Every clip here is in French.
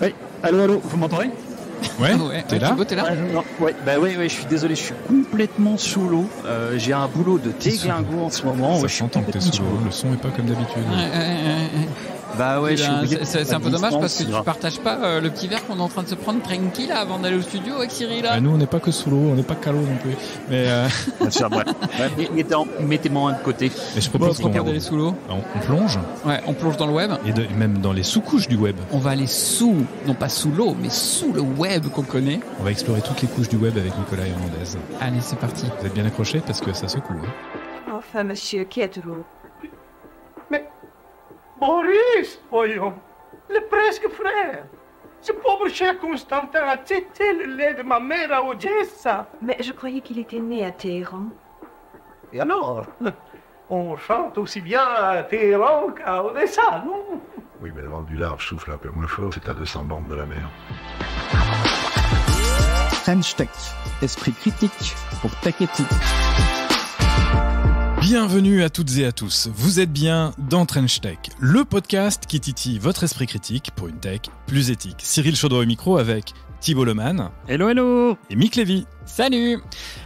Oui, allô, vous m'entendez? Ouais, t'es là? Thibaut, t'es là? Ouais, je suis désolé, je suis complètement sous l'eau. J'ai un boulot de déglingo en ce moment. Ça s'entend que t'es sous l'eau, le son est pas comme d'habitude. Bah ouais, je suis obligé. C'est un peu dommage parce que tu partages pas le petit verre qu'on est en train de se prendre tranquille là, avant d'aller au studio avec Cyril là. Nous on n'est pas que sous l'eau, on n'est pas qu'à l'eau non plus. Mais mettez-moi de côté. Mais je propose qu'on d'aller sous l'eau. On plonge. Ouais, on plonge dans le web. Et même dans les sous-couches du web. On va aller non pas sous l'eau, mais sous le web qu'on connaît. On va explorer toutes les couches du web avec Nicolas Hernandez. Allez, c'est parti. Vous êtes bien accrochés parce que ça secoue. Hein. Enfin, monsieur, qui êtes-vous? Mais Boris, voyons, le presque frère. Ce pauvre cher Constantin a tété le lait de ma mère à Odessa. Mais je croyais qu'il était né à Téhéran. Et alors, on chante aussi bien à Téhéran qu'à Odessa, non? Oui, mais le vent du large souffle un peu moins fort, c'est à 200 bandes de la mer. French Tech, esprit critique pour Tech Éthique. Bienvenue à toutes et à tous, vous êtes bien dans Trench Tech, le podcast qui titille votre esprit critique pour une tech plus éthique. Cyril Chaudreau au micro avec Thibaut Lemann. Hello. Et Mick Lévy. Salut.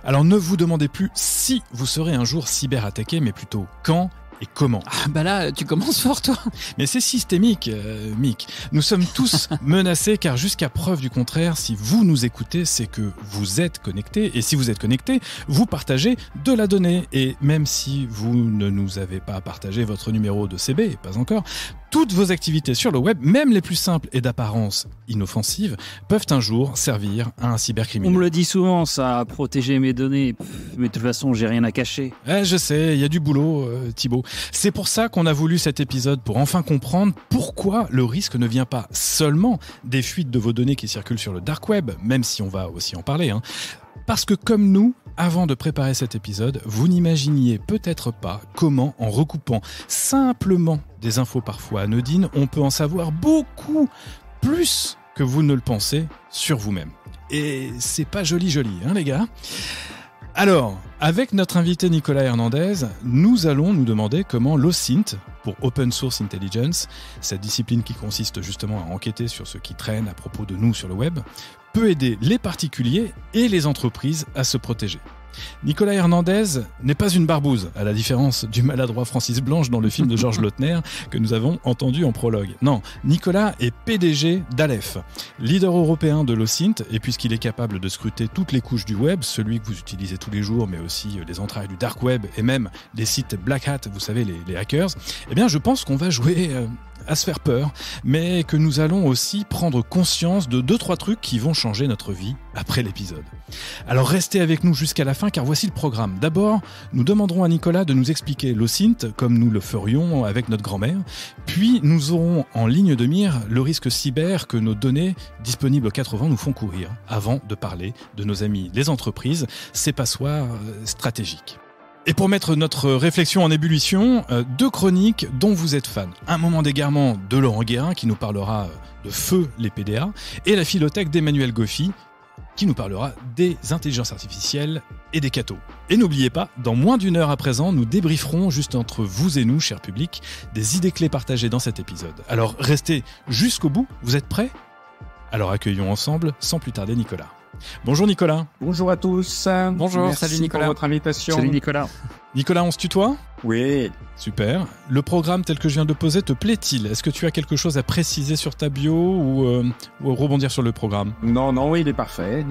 Alors ne vous demandez plus si vous serez un jour cyberattaqué, mais plutôt quand et comment. Ah bah là, tu commences fort toi. Mais c'est systémique, Mick. Nous sommes tous menacés car jusqu'à preuve du contraire, si vous nous écoutez, c'est que vous êtes connectés. Et si vous êtes connectés, vous partagez de la donnée. Et même si vous ne nous avez pas partagé votre numéro de CB, pas encore, toutes vos activités sur le web, même les plus simples et d'apparence inoffensive, peuvent un jour servir à un cybercriminel. On me le dit souvent, ça, protéger mes données. Mais de toute façon, j'ai rien à cacher. Je sais, il y a du boulot, Thibaut. C'est pour ça qu'on a voulu cet épisode, pour enfin comprendre pourquoi le risque ne vient pas seulement des fuites de vos données qui circulent sur le dark web, même si on va aussi en parler. Parce que comme nous, avant de préparer cet épisode, vous n'imaginiez peut-être pas comment, en recoupant simplement des infos parfois anodines, on peut en savoir beaucoup plus que vous ne le pensez sur vous-même. Et c'est pas joli, les gars. Alors, avec notre invité Nicolas Hernandez, nous allons nous demander comment l'OSINT, pour Open Source Intelligence, cette discipline qui consiste justement à enquêter sur ce qui traîne à propos de nous sur le web, peut aider les particuliers et les entreprises à se protéger. Nicolas Hernandez n'est pas une barbouze, à la différence du maladroit Francis Blanche dans le film de Georges Lautner que nous avons entendu en prologue. Non, Nicolas est PDG d'Aleph, leader européen de l'OSINT, et puisqu'il est capable de scruter toutes les couches du web, celui que vous utilisez tous les jours, mais aussi les entrailles du dark web et même les sites Black Hat, vous savez, les hackers, eh bien je pense qu'on va jouer à se faire peur, mais que nous allons aussi prendre conscience de 2-3 trucs qui vont changer notre vie après l'épisode. Alors restez avec nous jusqu'à la fin car voici le programme. D'abord, nous demanderons à Nicolas de nous expliquer l'OSINT comme nous le ferions avec notre grand-mère, puis nous aurons en ligne de mire le risque cyber que nos données disponibles aux 4 vents nous font courir avant de parler de nos amis les entreprises, ces passoires stratégiques. Et pour mettre notre réflexion en ébullition, 2 chroniques dont vous êtes fan. Un moment d'égarement de Laurent Guérin qui nous parlera de feu les PDA et la philothèque d'Emmanuel Goffi qui nous parlera des intelligences artificielles et des cathos. Et n'oubliez pas, dans moins d'1 heure à présent, nous débrieferons juste entre vous et nous, cher public, des idées clés partagées dans cet épisode. Alors restez jusqu'au bout, vous êtes prêts ? Alors accueillons ensemble, sans plus tarder, Nicolas. Bonjour Nicolas. Bonjour à tous. Bonjour, merci salut Nicolas. pour votre invitation. Salut Nicolas. Nicolas, on se tutoie ? Oui. Super. Le programme tel que je viens de poser te plaît-il ? Est-ce que tu as quelque chose à préciser sur ta bio ou rebondir sur le programme ? Non, il est parfait.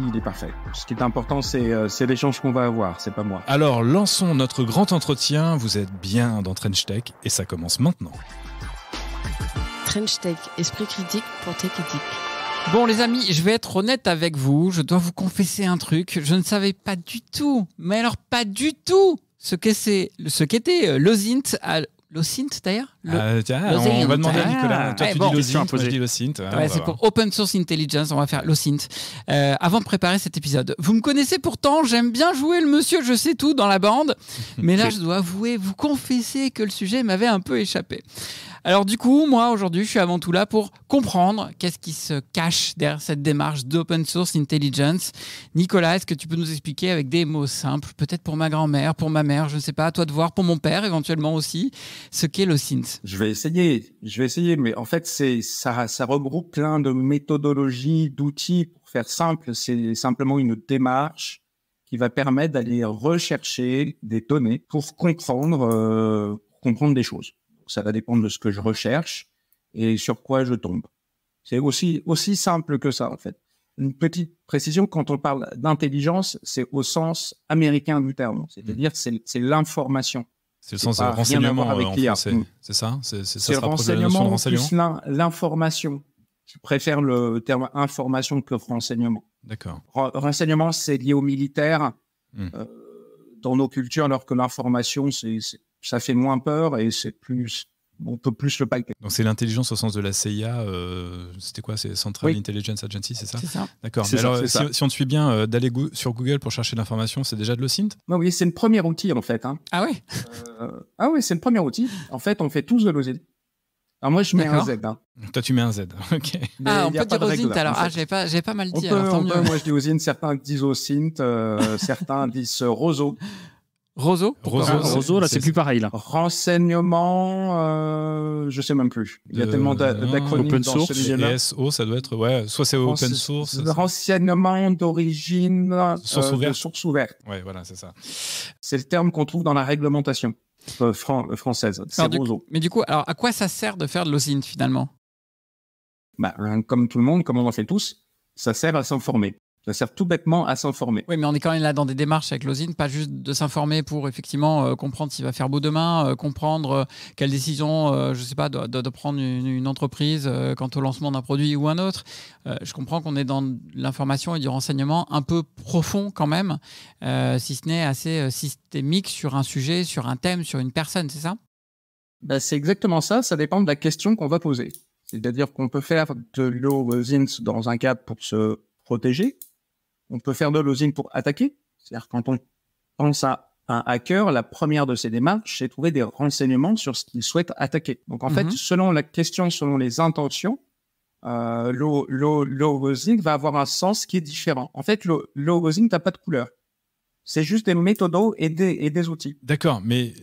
Ce qui est important, c'est l'échange qu'on va avoir, c'est pas moi. Alors, lançons notre grand entretien. Vous êtes bien dans Trench Tech et ça commence maintenant. Trench Tech, esprit critique pour Tech Éthique. Bon les amis, je vais être honnête avec vous, je dois vous confesser un truc, je ne savais pas du tout, mais alors pas du tout, ce qu'était l'OSINT, l'OSINT d'ailleurs on va demander à Nicolas, toi tu dis l'OSINT, moi je dis l'OSINT. C'est pour Open Source Intelligence, on va faire l'OSINT. Avant de préparer cet épisode, vous me connaissez pourtant, j'aime bien jouer le monsieur je sais tout dans la bande, mais là je dois avouer, vous confesser que le sujet m'avait un peu échappé. Alors du coup, moi aujourd'hui, je suis avant tout là pour comprendre qu'est-ce qui se cache derrière cette démarche d'open source intelligence. Nicolas, est-ce que tu peux nous expliquer avec des mots simples, peut-être pour ma grand-mère, pour ma mère, je ne sais pas, à toi de voir, pour mon père éventuellement aussi, ce qu'est l'OSINT? Je vais essayer, mais en fait, ça regroupe plein de méthodologies, d'outils. Pour faire simple, c'est simplement une démarche qui va permettre d'aller rechercher des données pour comprendre des choses. Ça va dépendre de ce que je recherche et sur quoi je tombe. C'est aussi simple que ça, en fait. Une petite précision, quand on parle d'intelligence, c'est au sens américain du terme. C'est-à-dire, c'est l'information. C'est le sens de renseignement en français, c'est ça? C'est le renseignement plus l'information. Je préfère le terme information que renseignement. D'accord. Renseignement, c'est lié au militaire dans nos cultures, alors que l'information, ça fait moins peur et on peut plus le palper. Donc c'est l'intelligence au sens de la CIA, c'était quoi? C'est Central Intelligence Agency, c'est ça? C'est ça. D'accord. Mais alors, si on te suit bien, d'aller sur Google pour chercher l'information, c'est déjà de l'OSINT? Oui, c'est le premier outil en fait. Hein. Ah oui. Ah oui, c'est le premier outil. En fait, on fait tous de l'OSINT. Alors moi, je mets un Z. Hein. Toi, tu mets un Z. Ok. On peut dire OSINT alors. En fait. J'avais pas mal dit. Moi, je dis OSINT. Certains disent OSINT. Certains disent Roseau. Roseau, là, c'est plus pareil, là. Renseignement, je sais même plus. Il y a tellement d'acronymes open dans source. celui-là. SO, ça doit être, soit c'est open source. Renseignement d'origine source ouverte. Ouais, voilà, c'est ça. C'est le terme qu'on trouve dans la réglementation française. C'est Roseau. Mais du coup, alors, à quoi ça sert de faire de l'OSINT, finalement? Comme tout le monde, comme on en fait tous, ça sert à s'informer. Ça sert tout bêtement à s'informer. Oui, mais on est quand même là dans des démarches avec l'OSINT, pas juste de s'informer pour effectivement comprendre s'il va faire beau demain, comprendre quelle décision, je sais pas, doit prendre une entreprise quant au lancement d'un produit ou un autre. Je comprends qu'on est dans l'information et du renseignement un peu profond quand même, si ce n'est assez systémique sur un sujet, sur un thème, sur une personne, c'est ça? C'est exactement ça. Ça dépend de la question qu'on va poser. C'est-à-dire qu'on peut faire de l'OSINT dans un cadre pour se protéger. On peut faire de l'OSINT pour attaquer. C'est-à-dire quand on pense à un hacker, la première de ses démarches, c'est trouver des renseignements sur ce qu'il souhaite attaquer. Donc en fait, selon la question, selon les intentions, l'OSINT va avoir un sens qui est différent. En fait, l'OSINT n'a pas de couleur. C'est juste des méthodos et des outils. D'accord, mais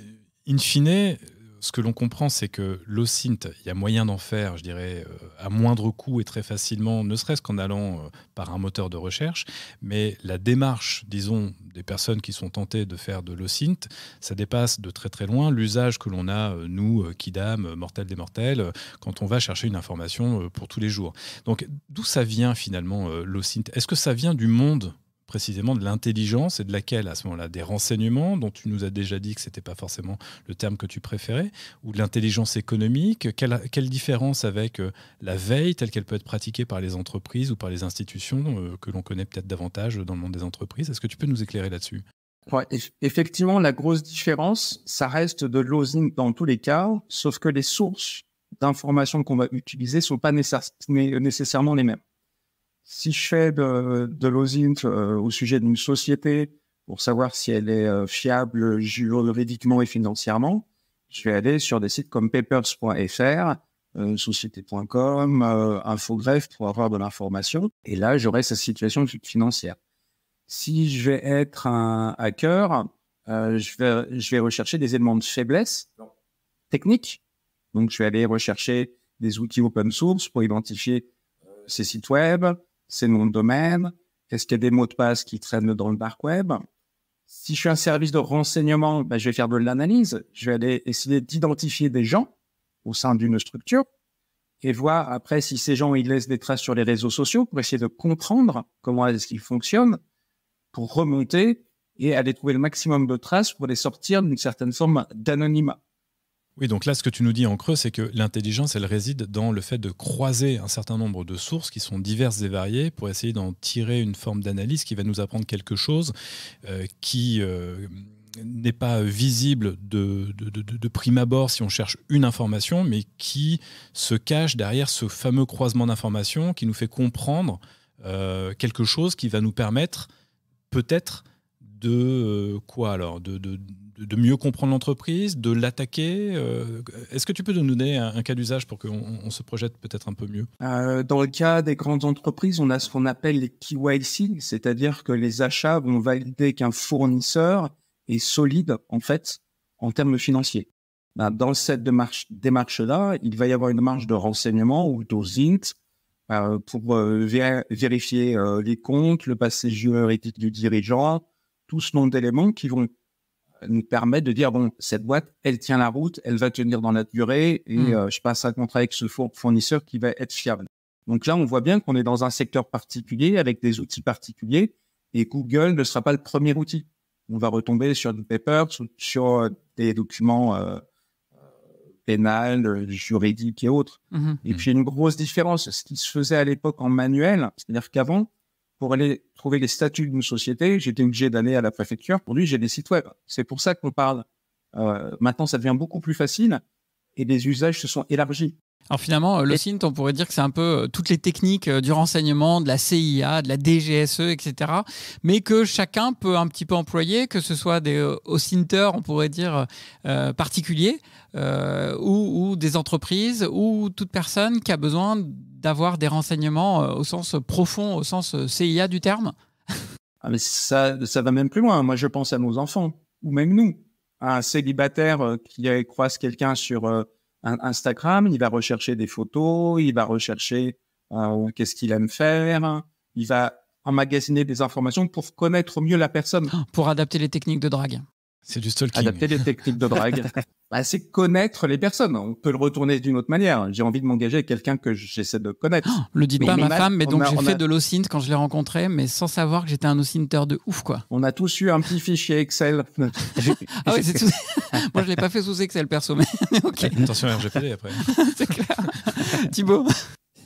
in fine, ce que l'on comprend, c'est que l'OSINT, il y a moyen d'en faire, je dirais, à moindre coût et très facilement, ne serait-ce qu'en allant par un moteur de recherche. Mais la démarche, disons, des personnes qui sont tentées de faire de l'OSINT, ça dépasse de très très loin l'usage que l'on a, nous, kidam, mortels des mortels, quand on va chercher une information pour tous les jours. Donc, d'où ça vient finalement, l'OSINT? Est-ce que ça vient du monde précisément de l'intelligence et de laquelle, à ce moment-là, des renseignements dont tu nous as déjà dit que ce n'était pas forcément le terme que tu préférais, ou de l'intelligence économique? Quelle différence avec la veille telle qu'elle peut être pratiquée par les entreprises ou par les institutions que l'on connaît peut-être davantage dans le monde des entreprises? Est-ce que tu peux nous éclairer là-dessus? Ouais, effectivement, la grosse différence, ça reste de l'OSINT dans tous les cas, sauf que les sources d'informations qu'on va utiliser ne sont pas nécessairement les mêmes. Si je fais de l'OSINT au sujet d'une société pour savoir si elle est fiable juridiquement et financièrement, je vais aller sur des sites comme papers.fr, société.com, Infogreffe pour avoir de l'information. Et là, j'aurai sa situation financière. Si je vais être un hacker, je vais rechercher des éléments de faiblesse techniques. Donc, je vais aller rechercher des outils open source pour identifier ces sites web, ces noms de domaine, est-ce qu'il y a des mots de passe qui traînent dans le dark web. Si je suis un service de renseignement, je vais faire de l'analyse. Je vais aller essayer d'identifier des gens au sein d'une structure et voir après si ces gens ils laissent des traces sur les réseaux sociaux pour essayer de comprendre comment est-ce qu'ils fonctionnent, pour remonter et aller trouver le maximum de traces pour les sortir d'une certaine forme d'anonymat. Oui, donc là, ce que tu nous dis en creux, c'est que l'intelligence, elle réside dans le fait de croiser un certain nombre de sources qui sont diverses et variées pour essayer d'en tirer une forme d'analyse qui va nous apprendre quelque chose qui n'est pas visible de prime abord si on cherche une information, mais qui se cache derrière ce fameux croisement d'informations qui nous fait comprendre quelque chose qui va nous permettre peut-être quoi alors de mieux comprendre l'entreprise, de l'attaquer Est-ce que tu peux nous donner un cas d'usage pour qu'on se projette peut-être un peu mieux? Dans le cas des grandes entreprises, on a ce qu'on appelle les KYC, c'est-à-dire que les achats vont valider qu'un fournisseur est solide, en fait, en termes financiers. Dans cette démarche-là, il va y avoir une démarche de renseignement ou d'OSINT pour vérifier les comptes, le passé juridique du dirigeant, tout ce nombre d'éléments qui vont nous permettre de dire, bon, cette boîte, elle tient la route, elle va tenir dans la durée et je passe un contrat avec ce fournisseur qui va être fiable. Donc là, on voit bien qu'on est dans un secteur particulier avec des outils particuliers et Google ne sera pas le premier outil. On va retomber sur des papers, sur des documents pénals, juridiques et autres. Et puis, une grosse différence, ce qui se faisait à l'époque en manuel, c'est-à-dire qu'avant, pour aller trouver les statuts d'une société, j'étais obligé d'aller à la préfecture. Aujourd'hui, j'ai des sites web. C'est pour ça qu'on parle. Maintenant, ça devient beaucoup plus facile et les usages se sont élargis. Alors finalement, l'OSINT, on pourrait dire que c'est un peu toutes les techniques du renseignement, de la CIA, de la DGSE, etc. Mais que chacun peut un petit peu employer, que ce soit des OSINTers, on pourrait dire, particuliers, ou des entreprises, ou toute personne qui a besoin d'avoir des renseignements au sens profond, au sens CIA du terme. Mais ça va même plus loin. Moi, je pense à nos enfants, ou même nous. Un célibataire qui croise quelqu'un sur Instagram, il va rechercher des photos, il va rechercher qu'est-ce qu'il aime faire, il va emmagasiner des informations pour connaître mieux la personne. Pour adapter les techniques de drague. C'est du stalking. Adapter les techniques de drague. C'est connaître les personnes. On peut le retourner d'une autre manière. J'ai envie de m'engager avec quelqu'un que j'essaie de connaître. Le dites pas à ma femme, mais donc j'ai fait de l'OSINT quand je l'ai rencontré, mais sans savoir que j'étais un OSINTer de ouf, quoi. On a tous eu un petit fichier Excel. Ah oui, c'est tout. Moi, je l'ai pas fait sous Excel perso, mais ok. Attention à RGPD après. C'est clair. Thibaut.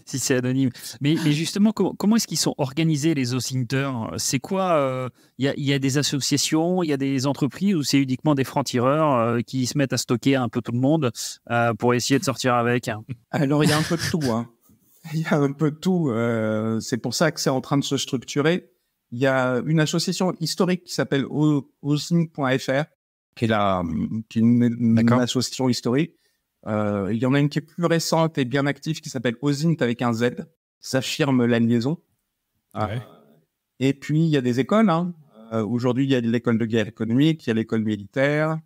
Si c'est anonyme. Mais justement, comment est-ce qu'ils sont organisés, les OSINTers? C'est quoi? Il y a des associations, il y a des entreprises, ou c'est uniquement des francs-tireurs qui se mettent à stocker un peu tout le monde pour essayer de sortir avec? Alors, il y a un peu de tout. Il y a un peu de tout. C'est pour ça que c'est en train de se structurer. Il y a une association historique qui s'appelle osint.fr, qui est une association historique. Il y en a une qui est plus récente et bien active qui s'appelle OSINT avec un Z. Ça affirme la liaison. Ouais. Et puis, il y a des écoles. Aujourd'hui, il y a l'école de guerre économique, il y a l'école militaire.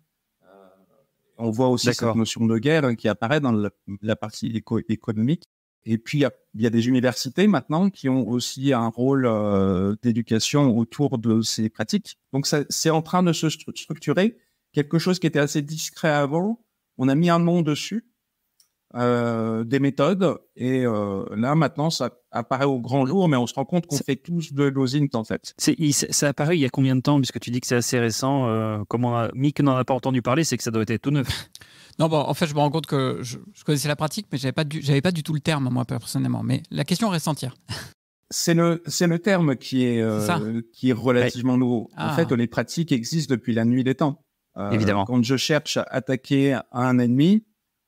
On voit aussi cette notion de guerre qui apparaît dans la partie économique. Et puis, il y a des universités maintenant qui ont aussi un rôle d'éducation autour de ces pratiques. Donc, c'est en train de se structurer. Quelque chose qui était assez discret avant, on a mis un nom dessus, des méthodes, et là, maintenant, ça apparaît au grand jour, mais on se rend compte qu'on fait tous de l'OSINT, en fait. Ça apparaît il y a combien de temps, puisque tu dis que c'est assez récent, Mick n'en a pas entendu parler, c'est que ça doit être tout neuf. Non, en fait, je me rends compte que je connaissais la pratique, mais j'avais pas du tout le terme, moi, personnellement. Mais la question reste entière. C'est le terme qui est relativement nouveau. En fait, les pratiques existent depuis la nuit des temps. Évidemment. Quand je cherche à attaquer un ennemi,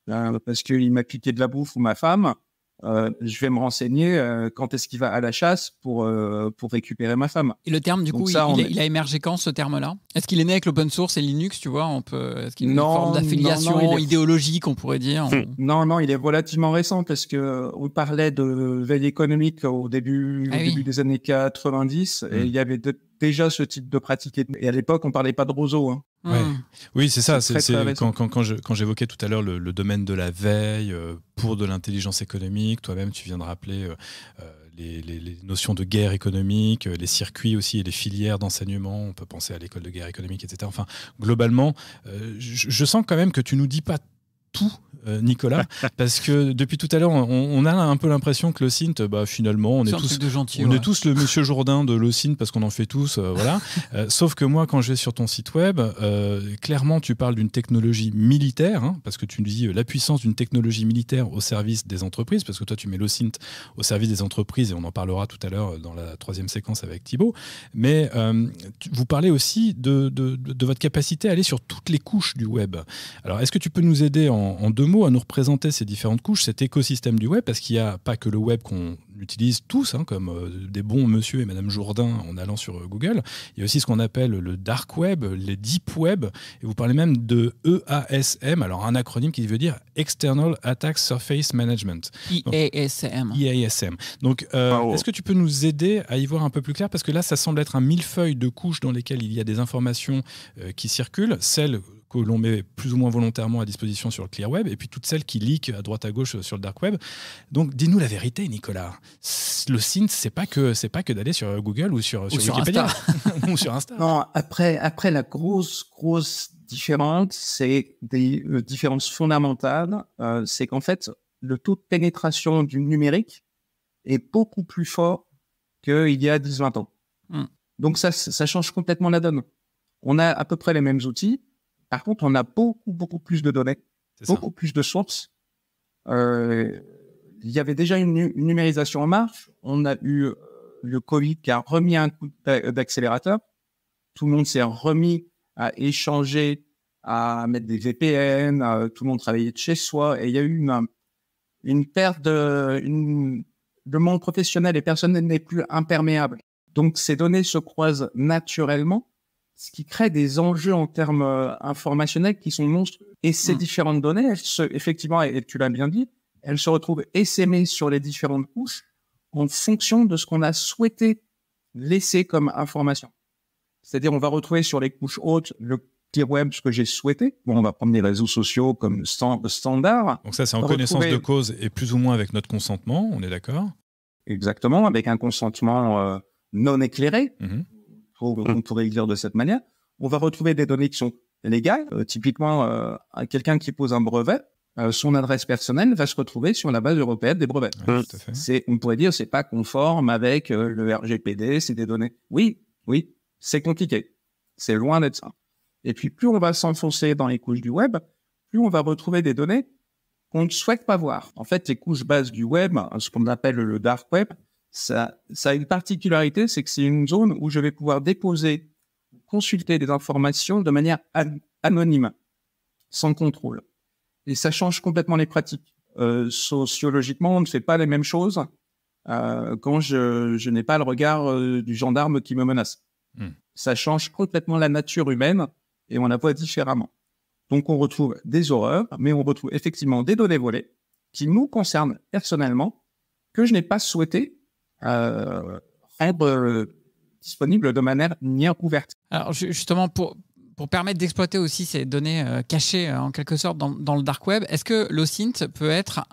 parce qu'il m'a piqué de la bouffe ou ma femme, je vais me renseigner quand est-ce qu'il va à la chasse pour récupérer ma femme. Et le terme, du coup, il a émergé quand, ce terme-là? Est-ce qu'il est né avec l'open source et Linux, tu vois? Est-ce qu'il y a une forme d'affiliation idéologique, on pourrait dire? Non, il est relativement récent parce qu'on parlait de veille économique au début des années 90 et il y avait déjà ce type de pratique. Et à l'époque, on parlait pas de roseau. Ouais. Oui, c'est ça. C'est récent. quand j'évoquais tout à l'heure le domaine de la veille pour de l'intelligence économique, toi-même, tu viens de rappeler les notions de guerre économique, les circuits aussi et les filières d'enseignement. On peut penser à l'école de guerre économique, etc. Enfin, globalement, je sens quand même que tu nous dis pas tout, Nicolas, parce que depuis tout à l'heure, on a un peu l'impression que l'OSINT, finalement, on est tous le monsieur Jourdain de l'OSINT parce qu'on en fait tous, voilà. Sauf que moi, quand je vais sur ton site web, clairement, tu parles d'une technologie militaire, parce que tu nous dis la puissance d'une technologie militaire au service des entreprises, parce que toi, tu mets l'OSINT au service des entreprises, et on en parlera tout à l'heure dans la troisième séquence avec Thibaut. Mais vous parlez aussi de votre capacité à aller sur toutes les couches du web. Alors, est-ce que tu peux nous aider en en 2 mots à nous représenter ces différentes couches, cet écosystème du web, parce qu'il n'y a pas que le web qu'on utilise tous, comme des bons monsieur et madame Jourdain en allant sur Google. Il y a aussi ce qu'on appelle le dark web, les deep web, et vous parlez même de EASM, alors un acronyme qui veut dire External Attack Surface Management. EASM. EASM. Donc, est-ce que tu peux nous aider à y voir un peu plus clair? Parce que là, ça semble être un millefeuille de couches dans lesquelles il y a des informations qui circulent, celles que l'on met plus ou moins volontairement à disposition sur le clear web, et puis toutes celles qui leakent à droite à gauche sur le dark web. Donc, dis-nous la vérité, Nicolas. Le synth, c'est pas que d'aller sur Google ou sur Wikipédia ou sur Insta. Non, après la grosse différence, c'est des différences fondamentales. C'est qu'en fait, le taux de pénétration du numérique est beaucoup plus fort qu'il y a 10-20 ans. Donc, ça change complètement la donne. On a à peu près les mêmes outils. Par contre, on a beaucoup plus de données, beaucoup plus de sources. Il y avait déjà une numérisation en marche. On a eu le Covid qui a remis un coup d'accélérateur. Tout le monde s'est remis à échanger, à mettre des VPN, tout le monde travaillait de chez soi. Et il y a eu une perte le monde professionnel et personnel n'est plus imperméable. Donc, ces données se croisent naturellement, ce qui crée des enjeux en termes informationnels qui sont monstrueux. Et ces différentes données, effectivement, et tu l'as bien dit, elles se retrouvent essaimées sur les différentes couches en fonction de ce qu'on a souhaité laisser comme information. C'est-à-dire, on va retrouver sur les couches hautes le clear web, ce que j'ai souhaité. Bon, on va prendre les réseaux sociaux comme standard. Donc ça, c'est en connaissance de cause et plus ou moins avec notre consentement, on est d'accord? Exactement, avec un consentement non éclairé. On pourrait le dire de cette manière. On va retrouver des données qui sont légales. Typiquement, quelqu'un qui pose un brevet, son adresse personnelle va se retrouver sur la base européenne des brevets. Ouais, tout à fait. On pourrait dire c'est pas conforme avec le RGPD, c'est des données. Oui, c'est compliqué. C'est loin d'être ça. Et puis, plus on va s'enfoncer dans les couches du web, plus on va retrouver des données qu'on ne souhaite pas voir. En fait, les couches bases du web, ce qu'on appelle le dark web, ça a une particularité, c'est que c'est une zone où je vais pouvoir déposer, consulter des informations de manière anonyme, sans contrôle. Et ça change complètement les pratiques. Sociologiquement, on ne fait pas les mêmes choses quand je n'ai pas le regard du gendarme qui me menace. Ça change complètement la nature humaine et on la voit différemment. Donc, on retrouve des horreurs, mais on retrouve effectivement des données volées qui nous concernent personnellement, que je n'ai pas souhaité rendre disponible de manière ouverte. Alors justement, pour permettre d'exploiter aussi ces données cachées en quelque sorte dans le dark web, est-ce que l'OSINT peut être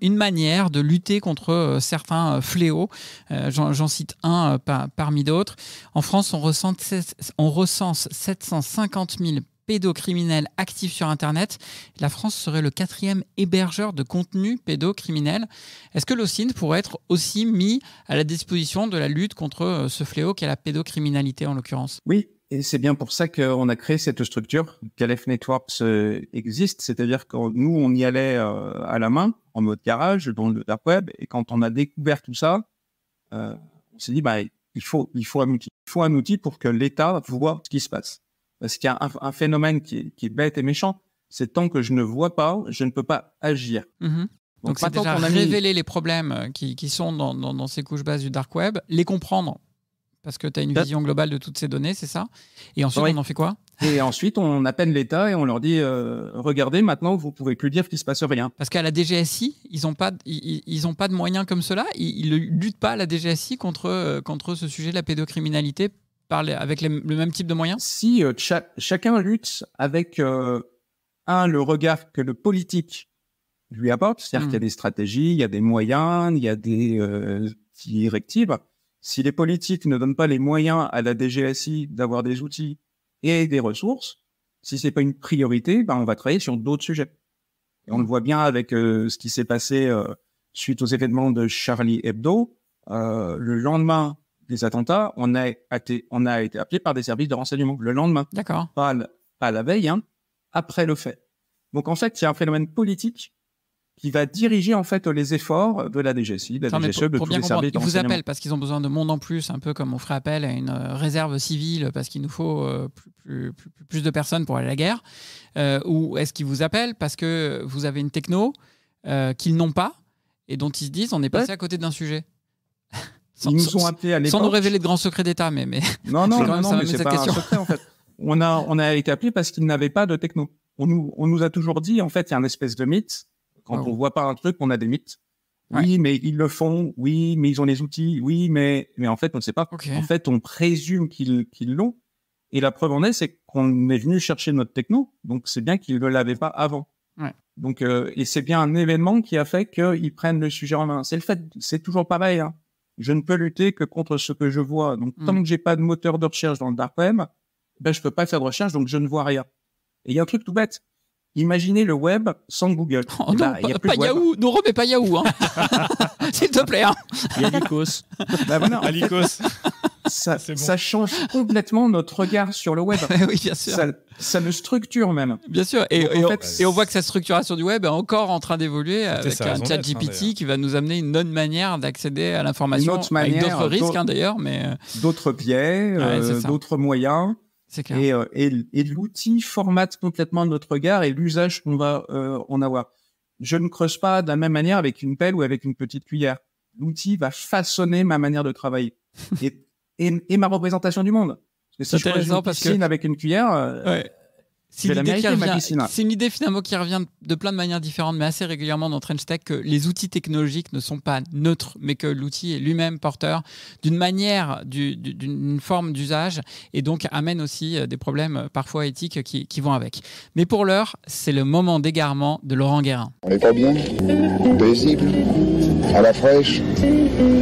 une manière de lutter contre certains fléaux? J'en cite un parmi d'autres. En France, on recense 750 000 pédocriminels actifs sur Internet. La France serait le 4e hébergeur de contenu pédocriminel. Est-ce que l'OSINT pourrait être aussi mis à la disposition de la lutte contre ce fléau qu'est la pédocriminalité en l'occurrence? Oui, et c'est bien pour ça qu'on a créé cette structure. Calef Networks existe, c'est-à-dire que nous, on y allait à la main, en mode garage, dans le dark web, et quand on a découvert tout ça, on s'est dit, il faut un outil. Il faut un outil pour que l'État voit ce qui se passe. Parce qu'il y a un phénomène qui est bête et méchant, c'est tant que je ne vois pas, je ne peux pas agir. Donc c'est déjà révéler les problèmes qui sont dans ces couches bases du dark web, les comprendre, parce que tu as une vision globale de toutes ces données, c'est ça? Et ensuite, on en fait quoi? Et ensuite, on appelle l'État et on leur dit regardez, maintenant, vous ne pouvez plus dire qu'il ne se passe rien. Parce qu'à la DGSI, ils n'ont pas de moyens comme cela. Ils ne luttent pas, la DGSI, contre ce sujet de la pédocriminalité avec le même type de moyens? Si chacun lutte avec le regard que le politique lui apporte, c'est-à-dire qu'il y a des stratégies, il y a des moyens, il y a des directives. Si les politiques ne donnent pas les moyens à la DGSI d'avoir des outils et des ressources, si c'est pas une priorité, on va travailler sur d'autres sujets. Et on le voit bien avec ce qui s'est passé suite aux événements de Charlie Hebdo. Le lendemain des attentats, on a été appelé par des services de renseignement. Le lendemain. D'accord. Pas la veille, après le fait. Donc en fait, il y a un phénomène politique qui va diriger en fait les efforts de la DGSI, de la DGSE, de pour tous bien les comprendre, services ils vous d'enseignement. appellent parce qu'ils ont besoin de monde en plus, un peu comme on ferait appel à une réserve civile parce qu'il nous faut plus de personnes pour aller à la guerre. Ou est-ce qu'ils vous appellent parce que vous avez une techno qu'ils n'ont pas et dont ils se disent on est passé à côté d'un sujet. Ils nous ont appelés à l'époque. Sans nous révéler de grands secrets d'État, mais non, mais c'est cette pas question. un secret en fait. On a été appelés parce qu'ils n'avaient pas de techno. On nous a toujours dit, en fait, il y a une espèce de mythe. Quand on voit pas un truc, on a des mythes. Oui, mais ils le font. Oui, mais ils ont les outils. Oui, mais en fait, on ne sait pas. Okay. En fait, on présume qu'ils l'ont. Et la preuve en est, c'est qu'on est venu chercher notre techno. Donc, c'est bien qu'ils ne l'avaient pas avant. Ouais. Donc, et c'est bien un événement qui a fait qu'ils prennent le sujet en main. C'est toujours pareil, hein. Je ne peux lutter que contre ce que je vois. Donc, tant que j'ai pas de moteur de recherche dans le dark web, ben, je peux pas faire de recherche, donc je ne vois rien. Et il y a un truc tout bête. Imaginez le web sans Google. Oh non, y a plus pas de web. Yahoo. Ne remets pas Yahoo, hein. S'il te plaît. Hein. Il y a Lycos. Ben voilà. Alicos. Ça change complètement notre regard sur le web. Oui, bien sûr. Ça le structure même. Bien sûr. Et on voit que cette structuration du web est encore en train d'évoluer avec un chat GPT qui va nous amener une autre manière d'accéder à l'information. Une autre manière, avec d'autres risques, d'ailleurs. Mais... D'autres biais, d'autres moyens. C'est clair. Et l'outil formate complètement notre regard et l'usage qu'on va en avoir. Je ne creuse pas de la même manière avec une pelle ou avec une petite cuillère. L'outil va façonner ma manière de travailler et ma représentation du monde. Parce que si je creuse une piscine avec une cuillère, c'est une idée finalement qui revient de plein de manières différentes, mais assez régulièrement dans Trench Tech, que les outils technologiques ne sont pas neutres, mais que l'outil est lui-même porteur d'une manière, d'une forme d'usage, et donc amène aussi des problèmes parfois éthiques qui vont avec. Mais pour l'heure, c'est le moment d'égarement de Laurent Guérin. On n'est pas bien, paisible, à la fraîche,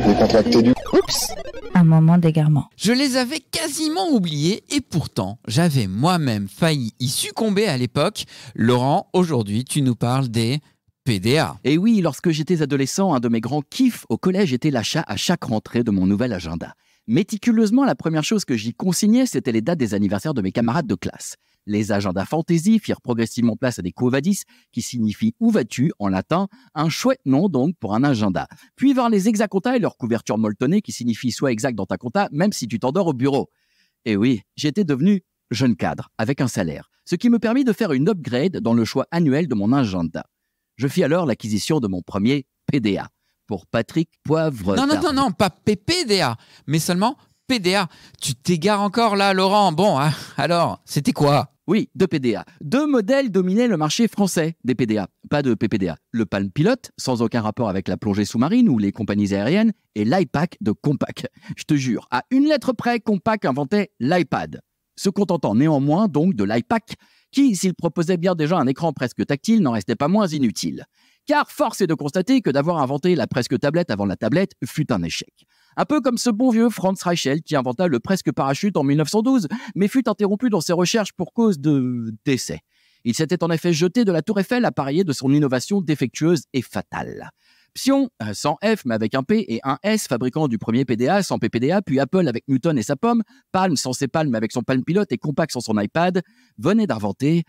décontracté du... Oups, un moment d'égarement. Je les avais quasiment oubliés et pourtant, j'avais moi-même failli y succomber à l'époque. Laurent, aujourd'hui, tu nous parles des PDA. Et oui, lorsque j'étais adolescent, un de mes grands kiffs au collège était l'achat à chaque rentrée de mon nouvel agenda. Méticuleusement, la première chose que j'y consignais, c'était les dates des anniversaires de mes camarades de classe. Les agendas fantasy firent progressivement place à des quo vadis, qui signifie « où vas-tu » en latin, un chouette nom donc pour un agenda. Puis vers les exaconta et leur couverture molletonnée qui signifie « sois exact dans ta compta, même si tu t'endors au bureau ». Et oui, j'étais devenu jeune cadre, avec un salaire, ce qui me permit de faire une upgrade dans le choix annuel de mon agenda. Je fis alors l'acquisition de mon premier PDA, pour Patrick Poivre. Non, pas PPDA, mais seulement PDA. Tu t'égares encore là, Laurent. Bon, alors, c'était quoi ? Oui, deux PDA. Deux modèles dominaient le marché français des PDA, pas de PPDA. Le Palm Pilot, sans aucun rapport avec la plongée sous-marine ou les compagnies aériennes, et l'iPac de Compaq. Je te jure, à une lettre près, Compaq inventait l'iPad. Se contentant néanmoins donc de l'iPac, qui, s'il proposait bien déjà un écran presque tactile, n'en restait pas moins inutile. Car force est de constater que d'avoir inventé la presque tablette avant la tablette fut un échec. Un peu comme ce bon vieux Franz Reichel qui inventa le presque parachute en 1912, mais fut interrompu dans ses recherches pour cause de décès. Il s'était en effet jeté de la tour Eiffel appareillé de son innovation défectueuse et fatale. Psion, sans F mais avec un P, et un S, fabricant du premier PDA sans PPDA, puis Apple avec Newton et sa pomme, Palm sans ses palmes avec son Palm Pilot et Compaq sans son iPad, venaient d'inventer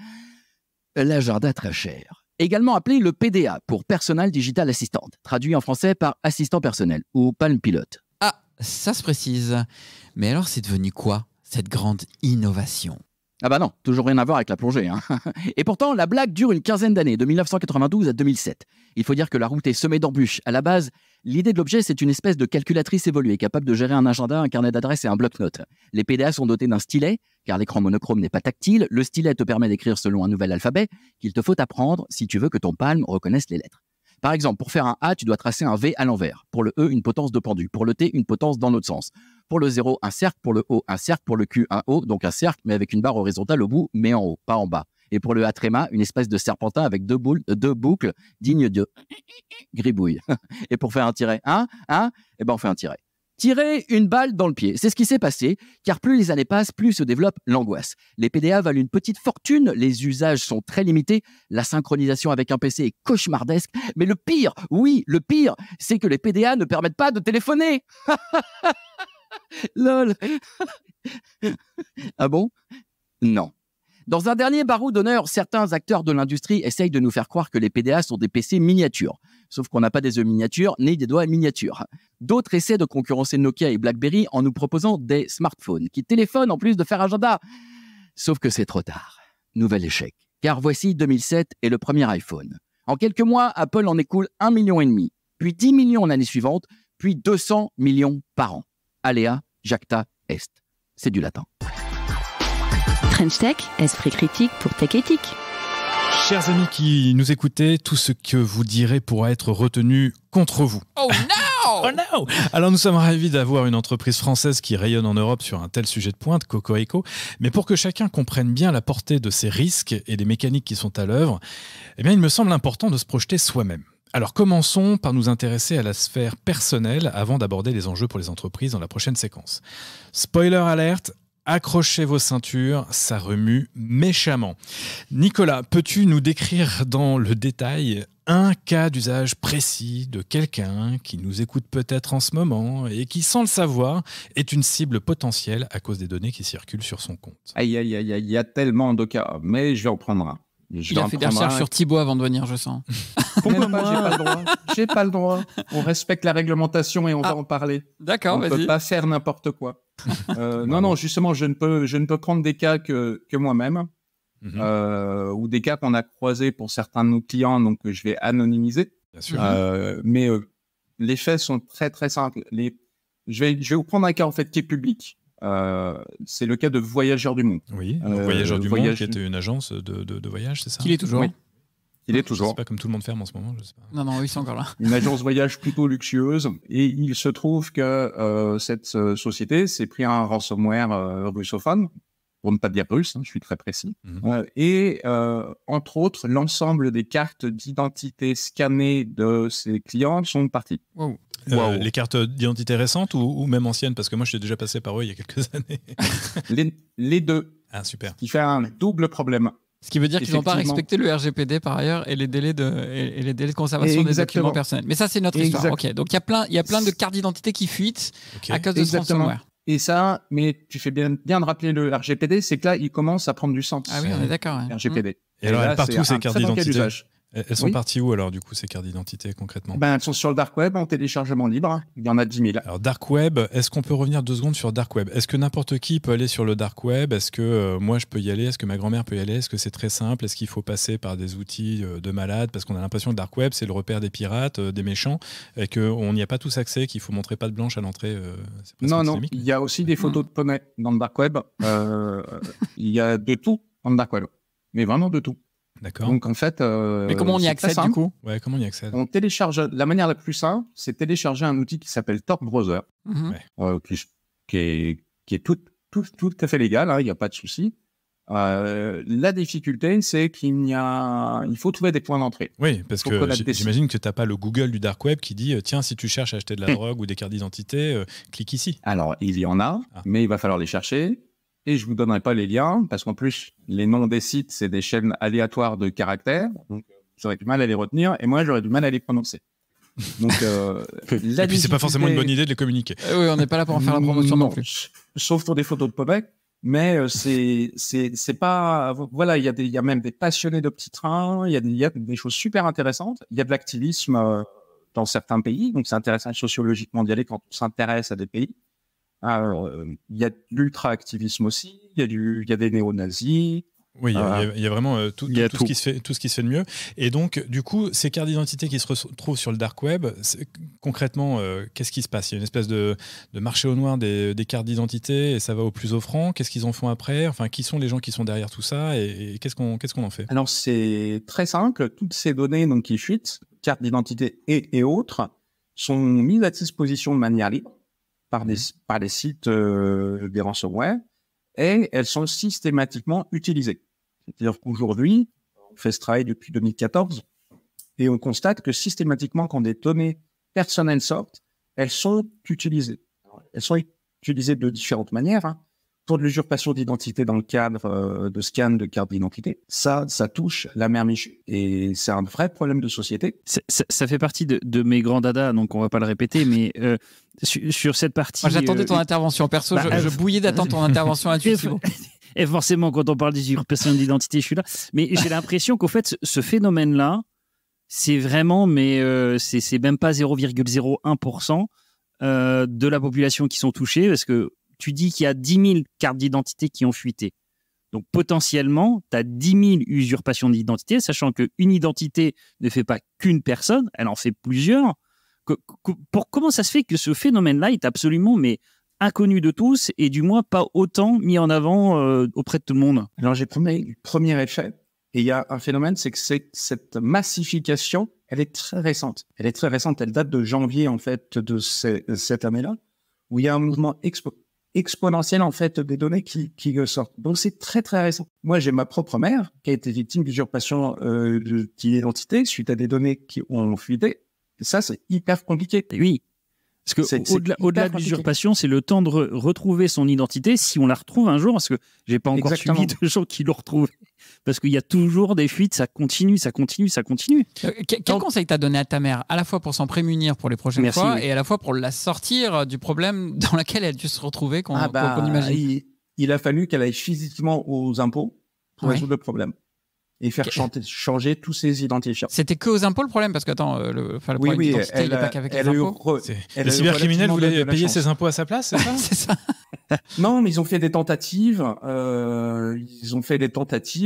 l'agenda très cher. Également appelé le PDA pour Personal Digital Assistant, traduit en français par assistant personnel ou Palm Pilot. Ah, ça se précise. Mais alors c'est devenu quoi, cette grande innovation ? Ah bah non, toujours rien à voir avec la plongée. Hein. Et pourtant, la blague dure une quinzaine d'années, de 1992 à 2007. Il faut dire que la route est semée d'embûches. À la base, l'idée de l'objet, c'est une espèce de calculatrice évoluée, capable de gérer un agenda, un carnet d'adresses et un bloc-notes. Les PDA sont dotés d'un stylet, car l'écran monochrome n'est pas tactile. Le stylet te permet d'écrire selon un nouvel alphabet qu'il te faut apprendre si tu veux que ton palme reconnaisse les lettres. Par exemple, pour faire un A, tu dois tracer un V à l'envers. Pour le E, une potence de pendu. Pour le T, une potence dans l'autre sens. Pour le 0, un cercle. Pour le O, un cercle. Pour le Q, un O, donc un cercle, mais avec une barre horizontale au bout, mais en haut, pas en bas. Et pour le A tréma, une espèce de serpentin avec deux boucles dignes de gribouille. Et pour faire un tiret, eh ben on fait un tiret. Tirer une balle dans le pied, c'est ce qui s'est passé, car plus les années passent, plus se développe l'angoisse. Les PDA valent une petite fortune, les usages sont très limités, la synchronisation avec un PC est cauchemardesque, mais le pire, c'est que les PDA ne permettent pas de téléphoner. Lol. Ah bon ? Non. Dans un dernier barreau d'honneur, certains acteurs de l'industrie essayent de nous faire croire que les PDA sont des PC miniatures. Sauf qu'on n'a pas des yeux miniatures, ni des doigts miniatures. D'autres essaient de concurrencer Nokia et BlackBerry en nous proposant des smartphones qui téléphonent en plus de faire agenda. Sauf que c'est trop tard. Nouvel échec. Car voici 2007 et le premier iPhone. En quelques mois, Apple en écoule 1,5 million, puis 10 millions l'année suivante, puis 200 millions par an. Alea, jacta, est. C'est du latin. French Tech, esprit critique pour Tech Éthique. Chers amis qui nous écoutez, tout ce que vous direz pourra être retenu contre vous. Oh no! Oh no! Alors nous sommes ravis d'avoir une entreprise française qui rayonne en Europe sur un tel sujet de pointe, Cocorico. Mais pour que chacun comprenne bien la portée de ces risques et des mécaniques qui sont à l'œuvre, eh bien, il me semble important de se projeter soi-même. Alors commençons par nous intéresser à la sphère personnelle avant d'aborder les enjeux pour les entreprises dans la prochaine séquence. Spoiler alerte, accrochez vos ceintures, ça remue méchamment. Nicolas, peux-tu nous décrire dans le détail un cas d'usage précis de quelqu'un qui nous écoute peut-être en ce moment et qui, sans le savoir, est une cible potentielle à cause des données qui circulent sur son compte? Aïe, aïe, aïe, il y a tellement de cas, mais je vais en prendre un. Il a fait des recherches sur Thibaut avant de venir, je sens. Pourquoi pas, j'ai pas le droit. J'ai pas le droit. On respecte la réglementation et on va en parler. D'accord, vas-y. On ne peut pas faire n'importe quoi. Non, justement, je ne peux prendre des cas que moi-même, ou des cas qu'on a croisés pour certains de nos clients, donc je vais anonymiser. Bien sûr. Mais les faits sont très très simples. Je vais vous prendre un cas en fait qui est public. C'est le cas de Voyageurs du Monde. Oui, Voyageurs du Monde, qui était une agence de voyage, c'est ça? Qu'il est toujours. Oui. Il est toujours. C'est pas comme tout le monde ferme en ce moment, je sais pas. Non, ils sont encore là. Une agence voyage plutôt luxueuse. Et il se trouve que cette société s'est pris un ransomware russophone, pour ne pas dire russe, je suis très précis. Et entre autres, l'ensemble des cartes d'identité scannées de ses clients sont parties. Wow. Les cartes d'identité récentes ou même anciennes? Parce que moi, je suis déjà passé par eux il y a quelques années. les deux. Ah, super. Ce qui fait un double problème. Ce qui veut dire qu'ils n'ont pas respecté le RGPD par ailleurs et les délais de conservation des documents personnels. Mais ça, c'est notre histoire. Okay. Donc il y a plein de cartes d'identité qui fuitent à cause de ce ransomware. Et ça, mais tu fais bien de rappeler le RGPD, c'est que là, il commence à prendre du sens. Ah oui, on est d'accord. Ouais. RGPD. Et alors, elles partent où ces cartes d'identité? Elles sont Oui. parties où alors, du coup, ces cartes d'identité concrètement? Elles sont sur le Dark Web en téléchargement libre. Il y en a 10 000. Alors, Dark Web, est-ce qu'on peut revenir 2 secondes sur Dark Web? Est-ce que n'importe qui peut aller sur le Dark Web? Est-ce que moi, je peux y aller? Est-ce que ma grand-mère peut y aller? Est-ce que c'est très simple? Est-ce qu'il faut passer par des outils de malade? Parce qu'on a l'impression que Dark Web, c'est le repère des pirates, des méchants, et qu'on n'y a pas tous accès, qu'il faut montrer patte blanche à l'entrée. Non, il y a aussi des photos de poneys dans le Dark Web. Il y a de tout dans le Dark Web. Mais vraiment de tout. D'accord. Donc en fait, mais comment on y accède du coup? Ouais, comment on y accède? On télécharge. La manière la plus simple, c'est télécharger un outil qui s'appelle Tor Browser, qui est tout à fait légal. Il n'y a pas de souci. La difficulté, c'est il faut trouver des points d'entrée. Oui, parce que j'imagine que tu n'as pas le Google du Dark Web qui dit tiens, si tu cherches à acheter de la drogue ou des cartes d'identité, clique ici. Alors, il y en a, mais il va falloir les chercher. Et je ne vous donnerai pas les liens, parce qu'en plus, les noms des sites, c'est des chaînes aléatoires de caractères. Donc, j'aurais du mal à les retenir, et moi, j'aurais du mal à les prononcer. Donc, et puis, c'est pas forcément une bonne idée de les communiquer. Oui, on n'est pas là pour en faire la promotion non plus. Sauf pour des photos de Pobek. Mais c'est pas... Voilà, il y a même des passionnés de petits trains, il y a des choses super intéressantes. Il y a de l'activisme dans certains pays, donc c'est intéressant sociologiquement d'y aller quand on s'intéresse à des pays. Alors, il y a de l'ultra-activisme aussi, il y a des néo-nazis. Oui, il y a vraiment tout ce qui se fait de mieux. Et donc, du coup, ces cartes d'identité qui se retrouvent sur le Dark Web, concrètement, qu'est-ce qui se passe? Il y a une espèce de marché au noir des cartes d'identité et ça va au plus offrant. Qu'est-ce qu'ils en font après? Enfin, qui sont les gens qui sont derrière tout ça et qu'est-ce qu'on en fait? Alors, c'est très simple. Toutes ces données donc, qui fuitent, cartes d'identité et autres, sont mises à disposition de manière libre par des sites des ransomware, et elles sont systématiquement utilisées. C'est-à-dire qu'aujourd'hui, on fait ce travail depuis 2014, et on constate que systématiquement, quand des données personnelles sortent, elles sont utilisées. Elles sont utilisées de différentes manières. Pour de l'usurpation d'identité dans le cadre de scan de carte d'identité, ça touche la mère Michu. Et c'est un vrai problème de société. Ça fait partie de mes grands dadas, donc on ne va pas le répéter, mais sur cette partie... Moi, j'attendais ton intervention. Perso, je bouillais d'attendre ton intervention là-dessus. Et forcément, quand on parle d'usurpation d'identité, je suis là. Mais j'ai l'impression qu'au fait, ce phénomène-là, c'est vraiment, mais c'est même pas 0,01% de la population qui sont touchés, parce que tu dis qu'il y a 10 000 cartes d'identité qui ont fuité. Donc potentiellement, tu as 10 000 usurpations d'identité, sachant qu'une identité ne fait pas qu'une personne, elle en fait plusieurs. Comment ça se fait que ce phénomène-là est absolument inconnu de tous et du moins pas autant mis en avant auprès de tout le monde? Alors j'ai premier effet, et il y a un phénomène, c'est que cette massification, elle est très récente. Elle est très récente, elle date de janvier en fait de cette année-là, où il y a un mouvement exponentiel en fait des données qui sortent. Donc c'est très très récent. Moi j'ai ma propre mère qui a été victime d'usurpation d'identité suite à des données qui ont fuité. Et ça c'est hyper compliqué. Et oui. Parce que au-delà de l'usurpation, c'est le temps de retrouver son identité si on la retrouve un jour, parce que j'ai pas encore suivi de gens qui l'ont retrouvée. Parce qu'il y a toujours des fuites, ça continue. Quel conseil t'as donné à ta mère, à la fois pour s'en prémunir pour les prochaines fois, et à la fois pour la sortir du problème dans lequel elle a dû se retrouver, qu'on imagine? Il a fallu qu'elle aille physiquement aux impôts pour résoudre le problème. Et faire changer tous ses identifiants. C'était que aux impôts le problème, parce que le problème d'identité, il n'est pas qu'avec les impôts. Les cybercriminels voulaient payer ses impôts à sa place, c'est ça? C'est ça. Non, mais ils ont fait des tentatives.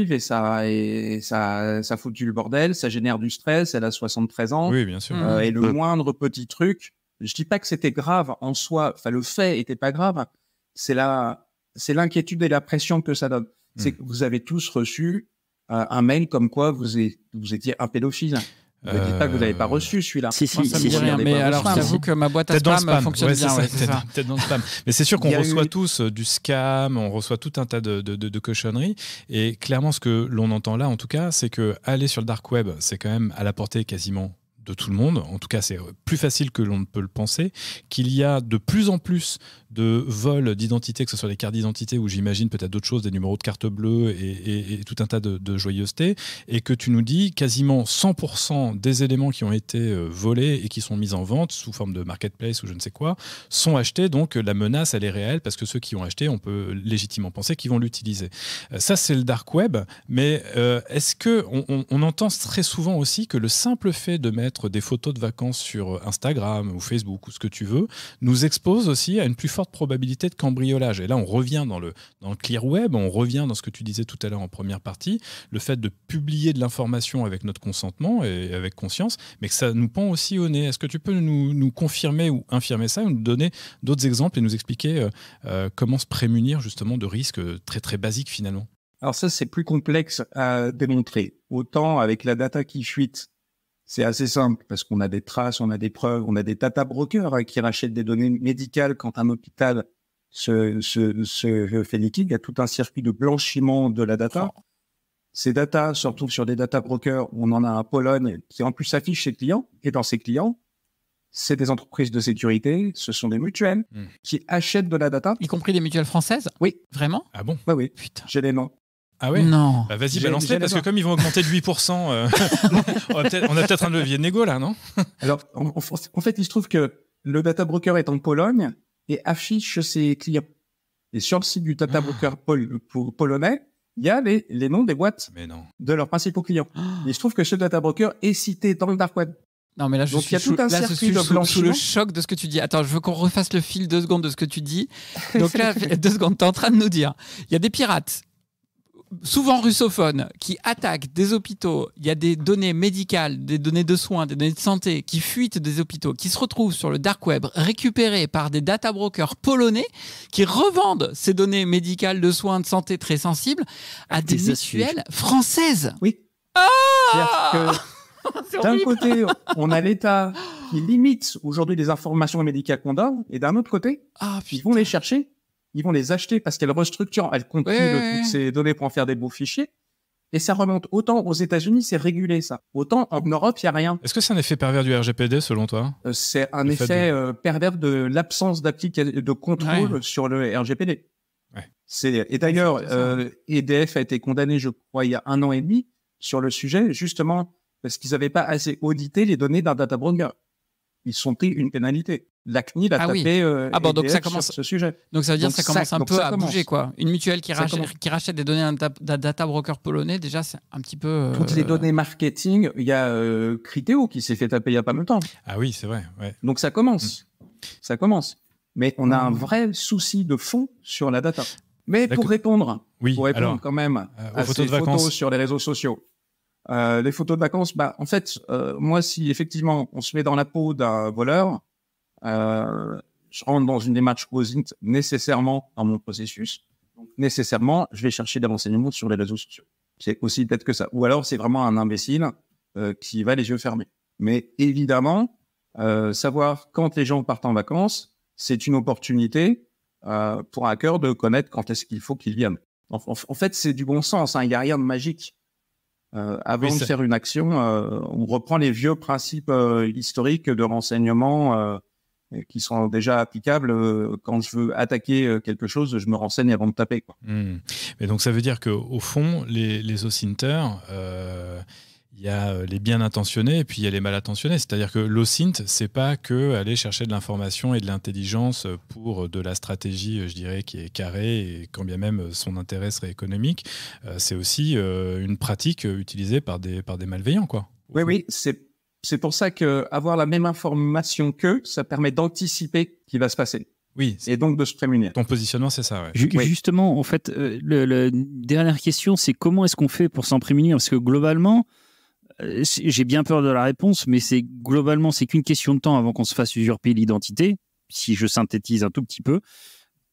Et ça a foutu le bordel. Ça génère du stress. Elle a 73 ans. Oui, bien sûr. Et le moindre petit truc, je dis pas que c'était grave en soi. Enfin, le fait était pas grave. C'est l'inquiétude et la pression que ça donne. C'est que vous avez tous reçu un mail comme quoi vous étiez un pédophile. Ne me dites pas que vous n'avez pas reçu celui-là. Ça me dit rien, mais alors j'avoue que ma boîte à spam fonctionne bien. Peut-être dans le spam. Mais c'est sûr qu'on reçoit tous du scam, on reçoit tout un tas de cochonneries. Et clairement, ce que l'on entend là, en tout cas, c'est que aller sur le dark web, c'est quand même à la portée quasiment de tout le monde. En tout cas, c'est plus facile que l'on ne peut le penser, qu'il y a de plus en plus de vols d'identité, que ce soit des cartes d'identité ou j'imagine peut-être d'autres choses, des numéros de carte bleue et tout un tas de joyeusetés, et que tu nous dis quasiment 100% des éléments qui ont été volés et qui sont mis en vente sous forme de marketplace ou je ne sais quoi, sont achetés, donc la menace elle est réelle parce que ceux qui ont acheté, on peut légitimement penser qu'ils vont l'utiliser. Ça c'est le dark web, mais est-ce que on entend très souvent aussi que le simple fait de mettre des photos de vacances sur Instagram ou Facebook ou ce que tu veux, nous expose aussi à une plus forte probabilité de cambriolage. Et là, on revient dans le clear web, on revient dans ce que tu disais tout à l'heure en première partie, le fait de publier de l'information avec notre consentement et avec conscience, mais que ça nous pend aussi au nez. Est-ce que tu peux nous confirmer ou infirmer ça, ou nous donner d'autres exemples et nous expliquer comment se prémunir justement de risques très très basiques finalement? Alors ça, c'est plus complexe à démontrer. Autant avec la data qui fuite, c'est assez simple parce qu'on a des traces, on a des preuves, on a des data brokers qui rachètent des données médicales quand un hôpital se fait liquide. Il y a tout un circuit de blanchiment de la data. Ces data se retrouvent sur des data brokers. On en a un Pologne qui en plus s'affiche ses clients. Et dans ses clients, c'est des entreprises de sécurité, ce sont des mutuelles qui achètent de la data. Y compris des mutuelles françaises? Oui. Vraiment? Ah bon? Oui. Putain. J'ai les noms. Ah ouais? Non. Bah vas-y, balance-les, parce que comme ils vont augmenter de 8%, on a peut-être un levier de négo là, non? Alors, en fait, il se trouve que le data broker est en Pologne et affiche ses clients. Et sur le site du data broker polonais, il y a les noms des boîtes de leurs principaux clients. Et il se trouve que ce data broker est cité dans le dark web. Non, mais là, Donc, il y a tout un circuit de blanchiment. Sous le choc de ce que tu dis. Attends, je veux qu'on refasse le fil 2 secondes de ce que tu dis. Donc là, 2 secondes, tu es en train de nous dire, il y a des pirates, souvent russophones, qui attaquent des hôpitaux. Il y a des données médicales, des données de soins, des données de santé qui fuitent des hôpitaux, qui se retrouvent sur le dark web, récupérées par des data brokers polonais qui revendent ces données médicales de soins, de santé très sensibles à des mutuelles françaises. Oui. D'un côté, on a l'État qui limite aujourd'hui les informations médicales qu'on donne, et d'un autre côté, ils vont les chercher. Ils vont les acheter parce qu'elles restructurent, elles compilent toutes ces données pour en faire des beaux fichiers. Et ça remonte. Autant aux États-Unis, c'est régulé ça. Autant en Europe, il n'y a rien. Est-ce que c'est un effet pervers du RGPD selon toi? C'est un effet pervers de l'absence de contrôle sur le RGPD. Ouais. Et d'ailleurs, EDF a été condamné, je crois, il y a 1 an et demi sur le sujet, justement parce qu'ils n'avaient pas assez audité les données d'un data broker. Ils sont pris une pénalité. la CNIL a tapé donc EDF ça commence sur ce sujet. Donc ça veut dire que ça commence un peu à commence. bouger, quoi. Une mutuelle qui rachète des données d'un data broker polonais, déjà, c'est un petit peu... Toutes les données marketing, il y a Criteo qui s'est fait taper il n'y a pas longtemps. Ah oui, c'est vrai. Ouais. Donc ça commence. Ça commence. Mais on a un vrai souci de fond sur la data. Mais pour répondre quand même à ces photos sur les réseaux sociaux, les photos de vacances, en fait, moi, si effectivement on se met dans la peau d'un voleur, je rentre dans une démarche OSINT nécessairement dans mon processus. Donc, nécessairement, je vais chercher des renseignements sur les réseaux sociaux. C'est aussi peut-être que ça. Ou alors, c'est vraiment un imbécile qui va les yeux fermés. Mais évidemment, savoir quand les gens partent en vacances, c'est une opportunité pour un hacker de connaître quand est-ce qu'il faut qu'ils viennent. En fait, c'est du bon sens. Il n'y a rien de magique. Avant de faire une action, on reprend les vieux principes historiques de renseignement qui sont déjà applicables. Quand je veux attaquer quelque chose, je me renseigne avant de taper, quoi. Mais donc, ça veut dire qu'au fond, les OSINTers... il y a les bien intentionnés et puis il y a les mal intentionnés. C'est-à-dire que l'OSINT, c'est pas que aller chercher de l'information et de l'intelligence pour de la stratégie, je dirais, qui est carrée et quand bien même son intérêt serait économique. C'est aussi une pratique utilisée par des malveillants, quoi. Oui, c'est pour ça qu'avoir la même information qu'eux, ça permet d'anticiper ce qui va se passer. Oui. Et donc de se prémunir. Ton positionnement, c'est ça, ouais. Justement, en fait, la dernière question, c'est comment est-ce qu'on fait pour s'en prémunir ? Parce que globalement, j'ai bien peur de la réponse, mais c'est qu'une question de temps avant qu'on se fasse usurper l'identité. Si je synthétise un tout petit peu,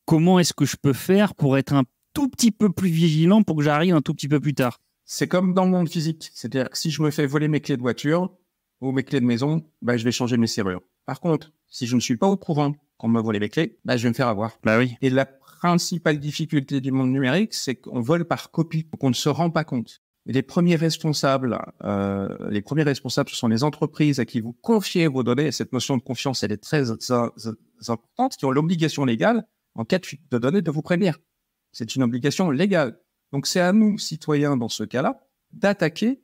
comment est-ce que je peux faire pour être un tout petit peu plus vigilant pour que j'arrive un tout petit peu plus tard ? C'est comme dans le monde physique. C'est-à-dire que si je me fais voler mes clés de voiture ou mes clés de maison, je vais changer mes serrures. Par contre, si je ne suis pas au courant qu'on me vole mes clés, je vais me faire avoir. Oui. Et la principale difficulté du monde numérique, c'est qu'on vole par copie, qu'on ne se rend pas compte. Et les premiers responsables, ce sont les entreprises à qui vous confiez vos données. Et cette notion de confiance, elle est très importante, qui ont l'obligation légale, en cas de fuite de données, de vous prévenir. C'est une obligation légale. Donc, c'est à nous, citoyens, dans ce cas-là, d'attaquer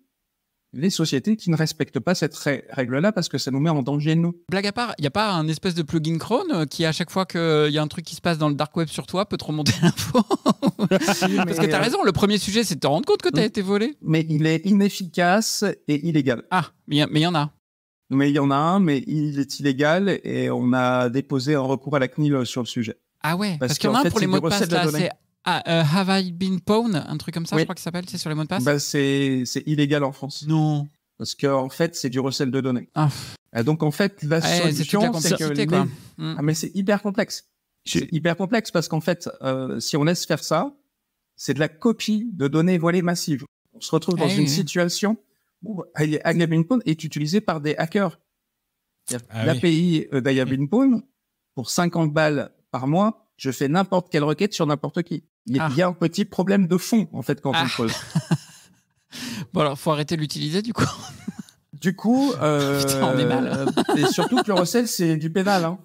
les sociétés qui ne respectent pas cette règle-là parce que ça nous met en danger, nous. Blague à part, il n'y a pas un espèce de plugin Chrome qui, à chaque fois qu'il y a un truc qui se passe dans le dark web sur toi, peut te remonter l'info? Parce que tu as raison, le premier sujet, c'est de te rendre compte que tu as été volé. Mais il est inefficace et illégal. Ah, mais il y en a. Mais il y en a un, mais il est illégal et on a déposé un recours à la CNIL sur le sujet. Ah ouais, parce qu'il y en a un pour les mots de passe, là, c'est Have I Been Pwned, un truc comme ça, je crois qu'il s'appelle, c'est sur les mots de passe. C'est illégal en France. Non. Parce qu'en fait, c'est du recel de données. Et donc, en fait, la solution, c'est que... mais c'est hyper complexe. C'est hyper complexe parce qu'en fait, si on laisse faire ça, c'est de la copie de données volées massives. On se retrouve dans une situation où Have I Been Pwned est utilisé par des hackers. L'API d'Have I Been Pwned, pour 50 balles par mois, je fais n'importe quelle requête sur n'importe qui. Il y a un petit problème de fond, en fait, quand on creuse. Bon, alors, faut arrêter de l'utiliser, du coup. Du coup, putain, on est mal. Et surtout que le recel, c'est du pénal. Hein.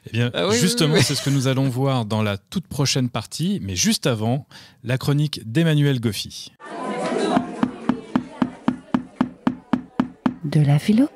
Eh bien, justement, c'est ce que nous allons voir dans la toute prochaine partie. Mais juste avant, la chronique d'Emmanuel Goffi. De la philo,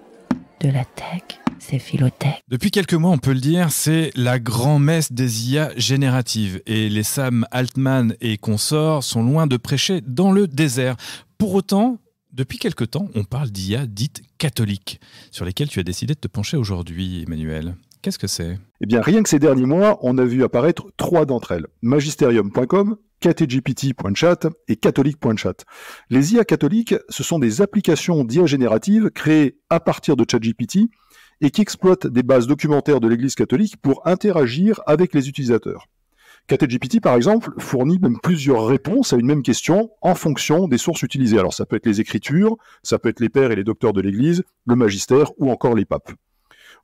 de la tech. C'est Philotech. Depuis quelques mois, on peut le dire, c'est la grand-messe des IA génératives. Et les Sam Altman et consorts sont loin de prêcher dans le désert. Pour autant, depuis quelque temps, on parle d'IA dites catholiques, sur lesquelles tu as décidé de te pencher aujourd'hui, Emmanuel. Qu'est-ce que c'est ? Eh bien, rien que ces derniers mois, on a vu apparaître 3 d'entre elles. Magisterium.com, KTGPT.chat et catholique.chat. Les IA catholiques, ce sont des applications d'IA génératives créées à partir de ChatGPT et qui exploitent des bases documentaires de l'Église catholique pour interagir avec les utilisateurs. KTGPT, par exemple, fournit même plusieurs réponses à une même question en fonction des sources utilisées. Alors ça peut être les Écritures, ça peut être les pères et les docteurs de l'Église, le magistère ou encore les papes.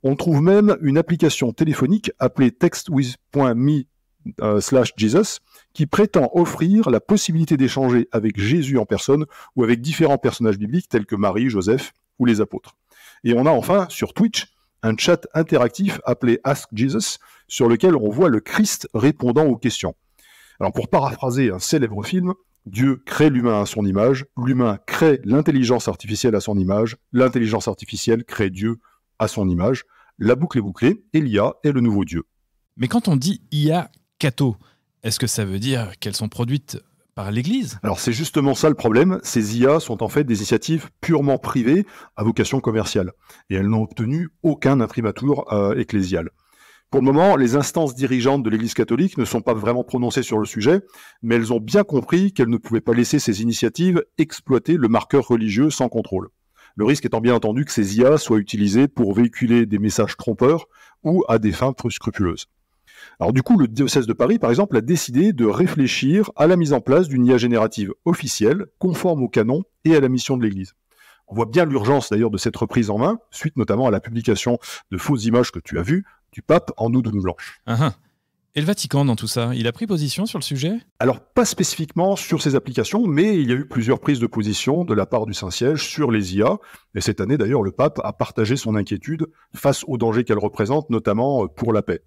On trouve même une application téléphonique appelée textwith.me/Jesus qui prétend offrir la possibilité d'échanger avec Jésus en personne ou avec différents personnages bibliques tels que Marie, Joseph ou les apôtres. Et on a enfin, sur Twitch, un chat interactif appelé Ask Jesus, sur lequel on voit le Christ répondant aux questions. Alors pour paraphraser un célèbre film, Dieu crée l'humain à son image, l'humain crée l'intelligence artificielle à son image, l'intelligence artificielle crée Dieu à son image. la boucle est bouclée et l'IA est le nouveau Dieu. Mais quand on dit IA catho, est-ce que ça veut dire qu'elles sont produites par l'Église ? Alors c'est justement ça le problème, ces IA sont en fait des initiatives purement privées à vocation commerciale et elles n'ont obtenu aucun imprimatur ecclésial. Pour le moment, les instances dirigeantes de l'Église catholique ne sont pas vraiment prononcées sur le sujet, mais elles ont bien compris qu'elles ne pouvaient pas laisser ces initiatives exploiter le marqueur religieux sans contrôle. Le risque étant bien entendu que ces IA soient utilisées pour véhiculer des messages trompeurs ou à des fins peu scrupuleuses. Alors du coup, le diocèse de Paris, par exemple, a décidé de réfléchir à la mise en place d'une IA générative officielle, conforme au canon et à la mission de l'Église. On voit bien l'urgence d'ailleurs de cette reprise en main, suite notamment à la publication de fausses images que tu as vues du pape en août blanche. Et le Vatican dans tout ça, il a pris position sur le sujet ? Alors pas spécifiquement sur ces applications, mais il y a eu plusieurs prises de position de la part du Saint-Siège sur les IA. Et cette année d'ailleurs, le pape a partagé son inquiétude face aux dangers qu'elles représentent, notamment pour la paix.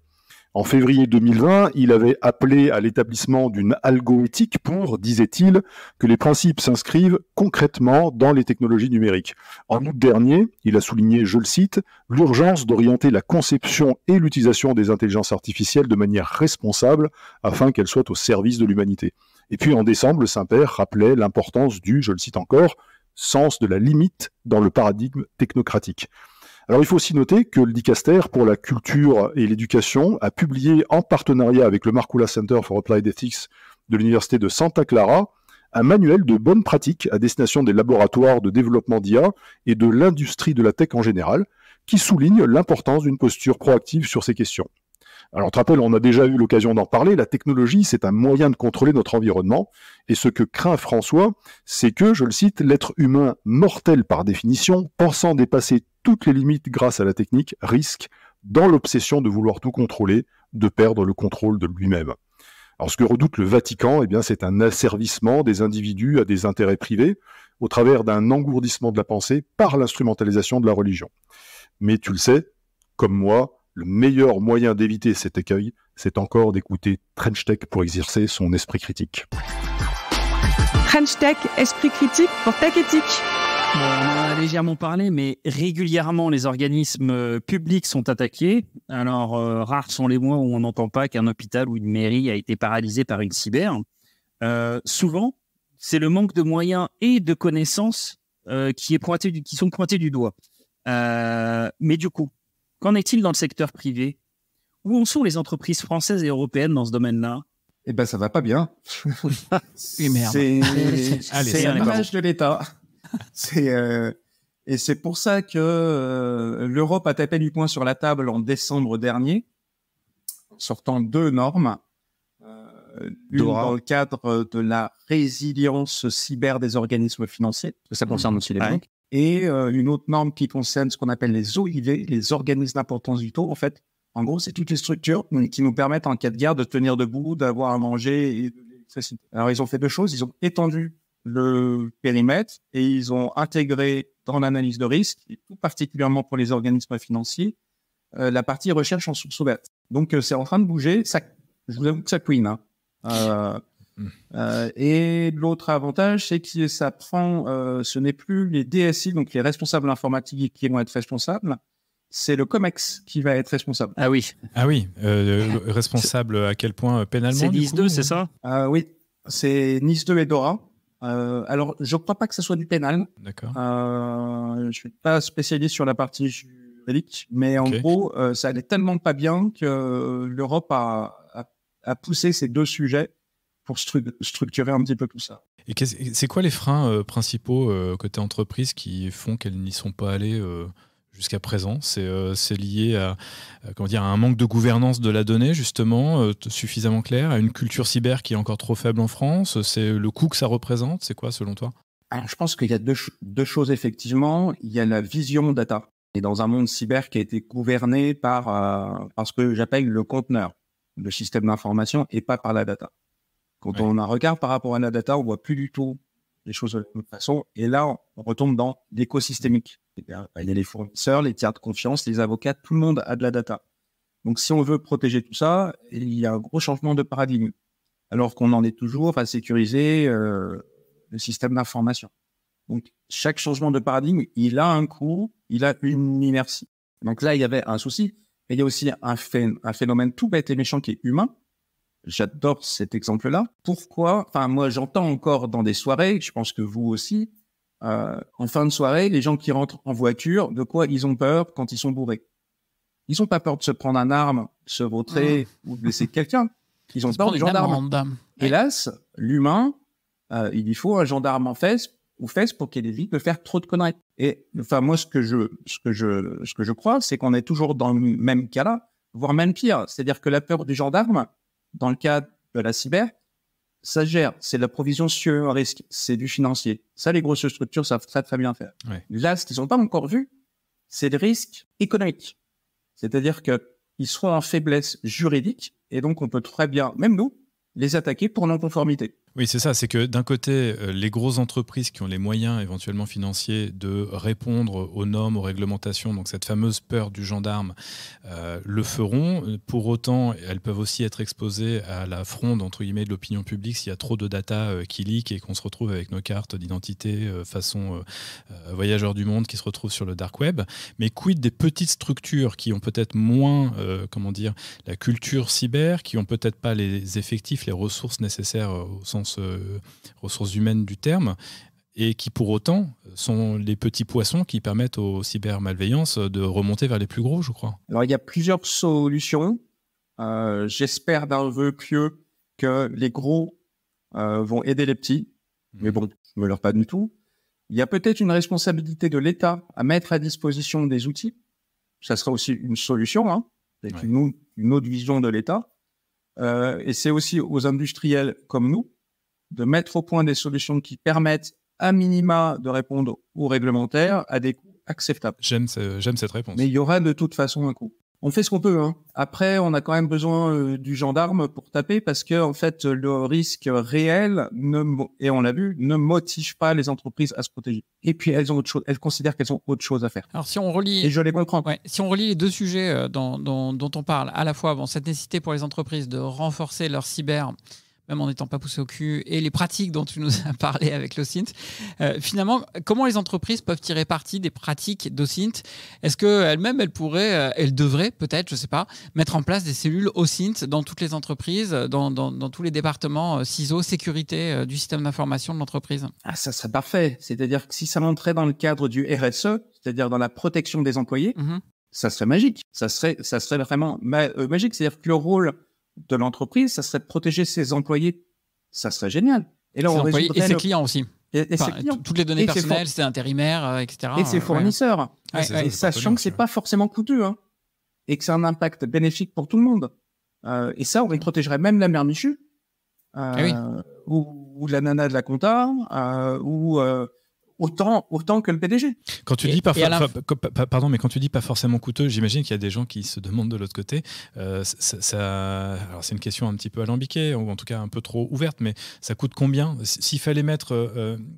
En février 2020, il avait appelé à l'établissement d'une algoéthique pour, disait-il, que les principes s'inscrivent concrètement dans les technologies numériques. En août dernier, il a souligné, je le cite, l'urgence d'orienter la conception et l'utilisation des intelligences artificielles de manière responsable afin qu'elles soient au service de l'humanité. Et puis en décembre, le Saint-Père rappelait l'importance du, je le cite encore, sens de la limite dans le paradigme technocratique. Alors il faut aussi noter que le Dicaster pour la culture et l'éducation a publié en partenariat avec le Markula Center for Applied Ethics de l'Université de Santa Clara un manuel de bonnes pratiques à destination des laboratoires de développement d'IA et de l'industrie de la tech en général, qui souligne l'importance d'une posture proactive sur ces questions. Alors, tu te rappelles, on a déjà eu l'occasion d'en parler, la technologie, c'est un moyen de contrôler notre environnement, et ce que craint François, c'est que, je le cite, l'être humain mortel par définition, pensant dépasser toutes les limites grâce à la technique, risque, dans l'obsession de vouloir tout contrôler, de perdre le contrôle de lui-même. Alors, ce que redoute le Vatican, eh bien, c'est un asservissement des individus à des intérêts privés, au travers d'un engourdissement de la pensée par l'instrumentalisation de la religion. Mais tu le sais, comme moi, le meilleur moyen d'éviter cet écueil, c'est encore d'écouter Trench Tech pour exercer son esprit critique. Trench Tech, esprit critique pour Tech Éthique. On en a légèrement parlé, mais régulièrement, les organismes publics sont attaqués. Alors, rares sont les mois où on n'entend pas qu'un hôpital ou une mairie a été paralysé par une cyber. Souvent, c'est le manque de moyens et de connaissances qui sont pointés du doigt. Mais du coup, qu'en est-il dans le secteur privé ? Où en sont les entreprises françaises et européennes dans ce domaine-là ? Eh ben, ça va pas bien. Et merde. C'est l'image de l'État. Et c'est pour ça que l'Europe a tapé du poing sur la table en décembre dernier, sortant 2 normes. Une dans le cadre de la résilience cyber des organismes financiers, parce que ça concerne aussi les banques. Et une autre norme qui concerne ce qu'on appelle les OIV, les organismes d'importance vitaux. En fait, en gros, c'est toutes les structures qui nous permettent, en cas de guerre, de tenir debout, d'avoir à manger et de l'électricité. Alors, ils ont fait 2 choses. Ils ont étendu le périmètre et ils ont intégré dans l'analyse de risque, et tout particulièrement pour les organismes financiers, la partie recherche en source ouverte. Donc, c'est en train de bouger. Ça, je vous avoue que ça couine. Et l'autre avantage, c'est que ça prend, ce n'est plus les DSI, donc les responsables informatiques qui vont être responsables, c'est le COMEX qui va être responsable. Ah oui. Ah oui, responsable à quel point pénalement? C'est NIS 2, c'est ça? Oui, c'est NIS 2 et DORA. Alors, je ne crois pas que ce soit du pénal. D'accord. Je ne suis pas spécialiste sur la partie juridique, mais en gros, ça allait tellement pas bien que l'Europe a poussé ces 2 sujets pour structurer un petit peu tout ça. Et c'est quoi les freins principaux côté entreprise qui font qu'elles n'y sont pas allées jusqu'à présent? C'est lié à un manque de gouvernance de la donnée, justement, suffisamment clair, à une culture cyber qui est encore trop faible en France? C'est le coût que ça représente? C'est quoi, selon toi? Alors, je pense qu'il y a deux choses, effectivement. Il y a la vision data. Et dans un monde cyber qui a été gouverné par ce que j'appelle le conteneur, le système d'information, et pas par la data. Quand on regarde par rapport à la data, on voit plus du tout les choses de la même façon. Et là, on retombe dans l'écosystémique. Il y a les fournisseurs, les tiers de confiance, les avocats, tout le monde a de la data. Donc, si on veut protéger tout ça, il y a un gros changement de paradigme. Alors qu'on en est toujours à sécuriser le système d'information. Donc, chaque changement de paradigme, il a un coût, il a une inertie. Donc là, il y avait un souci. Mais il y a aussi un phénomène tout bête et méchant qui est humain. J'adore cet exemple-là. Pourquoi? Enfin, moi, j'entends encore dans des soirées, je pense que vous aussi, en fin de soirée, les gens qui rentrent en voiture, de quoi ils ont peur quand ils sont bourrés? Ils n'ont pas peur de se prendre un arme, se vautrer ou de blesser quelqu'un. Ils ont peur du gendarme. Hélas, l'humain, il faut un gendarme en fesses pour qu'il évite de faire trop de conneries. Et enfin, moi, ce que je crois, c'est qu'on est toujours dans le même cas-là, voire même pire. C'est-à-dire que la peur du gendarme, dans le cas de la cyber, ça gère. C'est de la provision sur un risque. C'est du financier. Ça, les grosses structures savent très, très bien faire. Ouais. Là, ce qu'ils n'ont pas encore vu, c'est le risque économique. C'est-à-dire qu'ils seront en faiblesse juridique et donc on peut très bien, même nous, les attaquer pour non-conformité. Oui, c'est ça. C'est que d'un côté, les grosses entreprises qui ont les moyens éventuellement financiers de répondre aux normes, aux réglementations, donc cette fameuse peur du gendarme, le feront. Pour autant, elles peuvent aussi être exposées à la fronde, entre guillemets, de l'opinion publique s'il y a trop de data qui leak et qu'on se retrouve avec nos cartes d'identité façon voyageurs du monde qui se retrouvent sur le dark web. Mais quid des petites structures qui ont peut-être moins, la culture cyber, qui ont peut-être pas les effectifs, les ressources nécessaires au sens ressources humaines du terme, et qui pour autant sont les petits poissons qui permettent aux cybermalveillances de remonter vers les plus gros, je crois. Alors il y a plusieurs solutions. J'espère d'un vœu pieux que les gros vont aider les petits, mais bon, je ne me leurre pas du tout. Il y a peut-être une responsabilité de l'État à mettre à disposition des outils. Ça sera aussi une solution, avec une autre vision de l'État. Et c'est aussi aux industriels comme nous de mettre au point des solutions qui permettent à minima de répondre aux réglementaires à des coûts acceptables. J'aime cette réponse. Mais il y aura de toute façon un coût. On fait ce qu'on peut. Après, on a quand même besoin du gendarme pour taper parce que en fait, le risque réel, et on l'a vu, ne motive pas les entreprises à se protéger. Et puis, elles considèrent qu'elles ont autre chose à faire. Alors, si on relie... Et je les comprends. Ouais, si on relie les deux sujets dont on parle, à la fois cette nécessité pour les entreprises de renforcer leur cyber, même en n'étant pas poussé au cul, et les pratiques dont tu nous as parlé avec l'OSINT. Finalement, comment les entreprises peuvent tirer parti des pratiques d'OSINT? Est-ce qu'elles-mêmes, elles devraient peut-être, je ne sais pas, mettre en place des cellules OSINT dans toutes les entreprises, dans tous les départements CISO, sécurité du système d'information de l'entreprise? Ça serait parfait. C'est-à-dire que si ça rentrait dans le cadre du RSE, c'est-à-dire dans la protection des employés, ça serait magique. Ça serait vraiment magique. C'est-à-dire que le rôle de l'entreprise, ça serait de protéger ses employés. Ça serait génial. Et là, on et ses clients aussi. Et ses clients. Toutes les données personnelles, c'est intérimaire, etc. Et ses fournisseurs. Et sachant que c'est pas forcément coûteux, et que c'est un impact bénéfique pour tout le monde. Et ça, on protégerait même la mère Michu, ou la nana de la compta, ou autant que le PDG. Quand tu dis quand tu dis pas forcément coûteux, j'imagine qu'il y a des gens qui se demandent de l'autre côté. Alors c'est une question un petit peu alambiquée, ou en tout cas un peu trop ouverte, mais ça coûte combien? S'il fallait mettre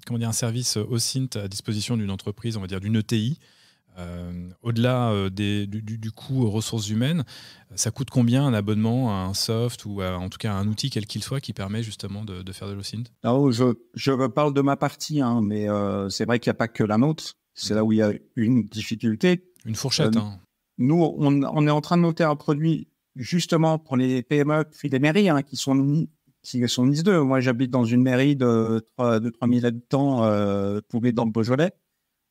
un service OSINT à disposition d'une entreprise, on va dire d'une ETI, au-delà du coût ressources humaines, ça coûte combien un abonnement à un soft ou en tout cas à un outil quel qu'il soit qui permet justement de faire de l'OSINT? Alors, je parle de ma partie, mais c'est vrai qu'il n'y a pas que la nôtre. C'est là où il y a une difficulté. Une fourchette. Nous, on est en train de monter un produit justement pour les PME puis les mairies qui sont NIS 2. Moi, j'habite dans une mairie de 3000 habitants dans le Beaujolais.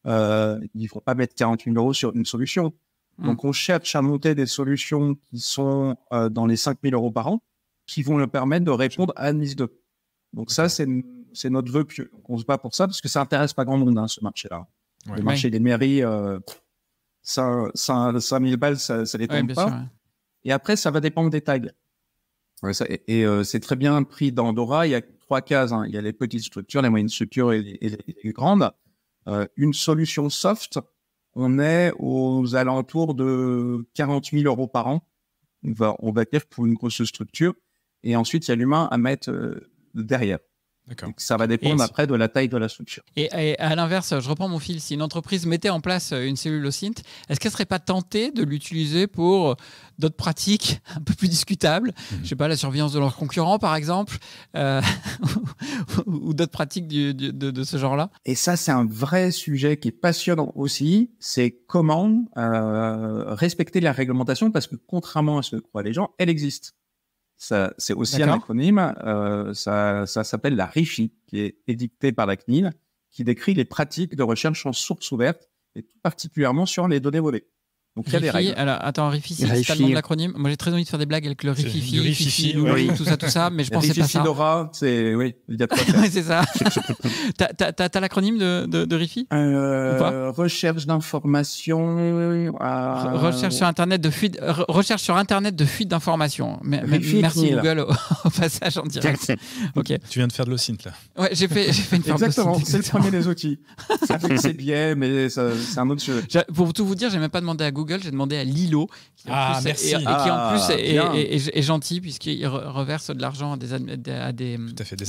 Ils ne vont pas mettre 48 000 € sur une solution. Donc, on cherche à monter des solutions qui sont dans les 5 000 € par an, qui vont leur permettre de répondre à NIS 2. Donc, ça, c'est notre vœu pieux. Donc, on se bat pour ça parce que ça n'intéresse pas grand monde, ce marché-là. Le marché des mairies, 5 000 balles, ça ne les tombe pas. Sûr, Et après, ça va dépendre des tags. C'est très bien pris dans Dora. Il y a 3 cases. Il y a les petites structures, les moyennes structures et les grandes. Une solution soft, on est aux alentours de 40 000 € par an, on va dire, pour une grosse structure. Et ensuite, il y a l'humain à mettre derrière. Donc, ça va dépendre après de la taille de la structure. Et à l'inverse, je reprends mon fil, si une entreprise mettait en place une cellule OSINT, est-ce qu'elle ne serait pas tentée de l'utiliser pour d'autres pratiques un peu plus discutables, je ne sais pas, la surveillance de leurs concurrents par exemple, ou d'autres pratiques de ce genre-là? Et ça, c'est un vrai sujet qui est passionnant aussi, c'est comment respecter la réglementation, parce que contrairement à ce que croient les gens, elle existe. Ça, c'est aussi un acronyme, ça s'appelle la RIFI, qui est édicté par la CNIL, qui décrit les pratiques de recherche en source ouverte, et tout particulièrement sur les données volées. Donc, il y a des règles. Alors, attends, RIFI, c'est le nom de l'acronyme. Moi, j'ai très envie de faire des blagues avec le RIFI, Fifi, tout ça, mais je pensais pas ça. Dora, c'est, oui, il y a de quoi faire. Oui, c'est ça. T'as l'acronyme de RIFI ou pas? Recherche d'informations. Recherche sur Internet de fuite, recherche sur Internet de fuite d'informations. Merci Google au passage en direct. Ok. Tu viens de faire de l'OSINT là. Ouais, j'ai fait une forme de Exactement, c'est le premier des outils. Ça fait que c'est biais, mais c'est un autre sujet. Pour tout vous dire, j'ai même pas demandé à Google, j'ai demandé à Lilo, qui en plus est gentil puisqu'il reverse de l'argent à des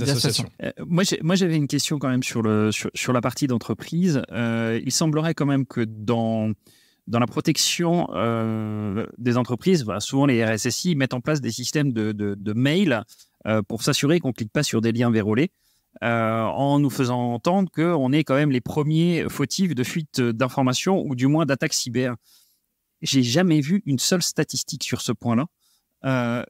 associations. Moi, j'avais une question quand même sur la partie d'entreprise. Il semblerait quand même que dans la protection des entreprises, souvent les RSSI mettent en place des systèmes de mail pour s'assurer qu'on ne clique pas sur des liens vérolés. En nous faisant entendre qu'on est quand même les premiers fautifs de fuite d'informations ou du moins d'attaques cyber. J'ai jamais vu une seule statistique sur ce point-là.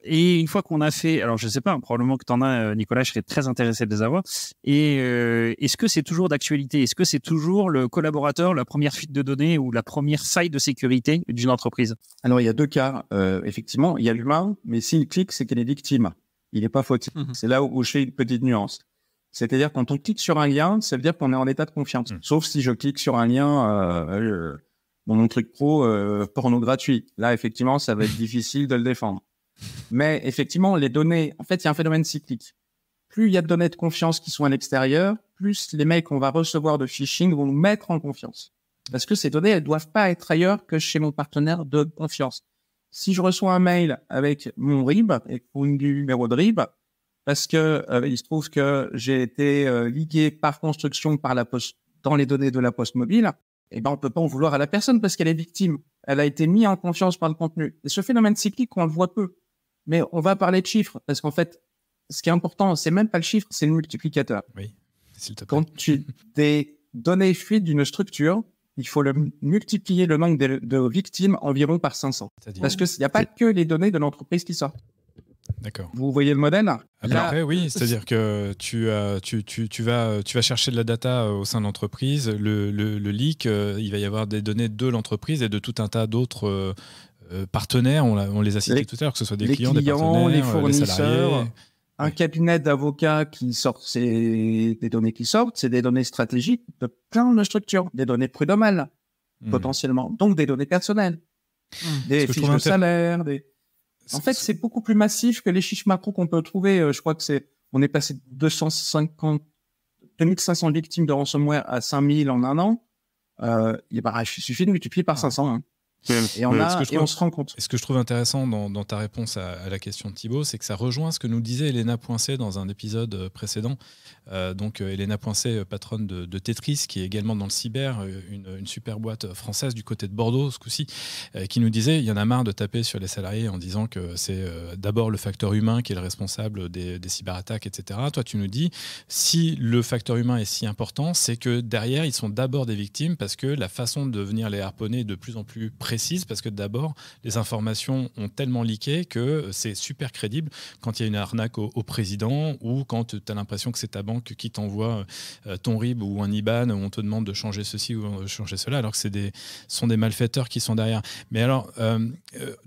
Et une fois qu'on a fait, alors je sais pas, probablement que tu en as, Nicolas, je serais très intéressé de les avoir. Et est-ce que c'est toujours d'actualité? Est-ce que c'est toujours le collaborateur, la première fuite de données ou la première faille de sécurité d'une entreprise? Alors, il y a deux cas. Effectivement, il y a l'humain, mais s'il clique, c'est qu'il est victime. Il n'est pas fautif. C'est là où je fais une petite nuance. C'est-à-dire, quand on clique sur un lien, ça veut dire qu'on est en état de confiance. Sauf si je clique sur un lien, mon truc pro, porno gratuit. Là, effectivement, ça va être difficile de le défendre. Mais effectivement, les données, en fait, il y a un phénomène cyclique. Plus il y a de données de confiance qui sont à l'extérieur, plus les mails qu'on va recevoir de phishing vont nous mettre en confiance. Parce que ces données, elles doivent pas être ailleurs que chez mon partenaire de confiance. Si je reçois un mail avec mon RIB et mon numéro de RIB, parce que il se trouve que j'ai été ligué par construction par la poste dans les données de la poste mobile, eh ben on peut pas en vouloir à la personne parce qu'elle est victime. Elle a été mise en confiance par le contenu. Et ce phénomène cyclique, on le voit peu. Mais on va parler de chiffres parce qu'en fait, ce qui est important, c'est même pas le chiffre, c'est le multiplicateur. Oui, s'il te plaît. Quand des données fuitent d'une structure, il faut multiplier le nombre de victimes environ par 500. Parce qu'il n'y a pas que les données de l'entreprise qui sortent. D'accord. Vous voyez le modèle? Après, oui, c'est-à-dire que tu vas chercher de la data au sein de l'entreprise, le leak, il va y avoir des données de l'entreprise et de tout un tas d'autres partenaires, on les a cités tout à l'heure, que ce soit des clients, des partenaires, les fournisseurs, salariés. Un cabinet d'avocats qui sort des données qui sortent, c'est des données stratégiques de plein de structures, des données prud'homales, potentiellement, donc des données personnelles, des fiches de salaire, En fait, c'est beaucoup plus massif que les chiffres macro qu'on peut trouver. Je crois que on est passé de 2500 victimes de ransomware à 5000 en un an. Il suffit de multiplier par 500. Hein. Et on se rend compte. Et ce que je trouve intéressant dans ta réponse à la question de Thibaut, c'est que ça rejoint ce que nous disait Elena Poincet dans un épisode précédent. Donc Elena Poincet, patronne de Tetris, qui est également dans le cyber, une super boîte française du côté de Bordeaux ce coup-ci, qui nous disait il y en a marre de taper sur les salariés en disant que c'est d'abord le facteur humain qui est le responsable des cyberattaques, etc. Toi, tu nous dis si le facteur humain est si important, c'est que derrière, ils sont d'abord des victimes parce que la façon de venir les harponner est de plus en plus précise, parce que d'abord, les informations ont tellement leaké que c'est super crédible quand il y a une arnaque au président ou quand tu as l'impression que c'est ta banque qui t'envoie ton RIB ou un IBAN où on te demande de changer ceci ou changer cela, alors que sont des malfaiteurs qui sont derrière. Mais alors,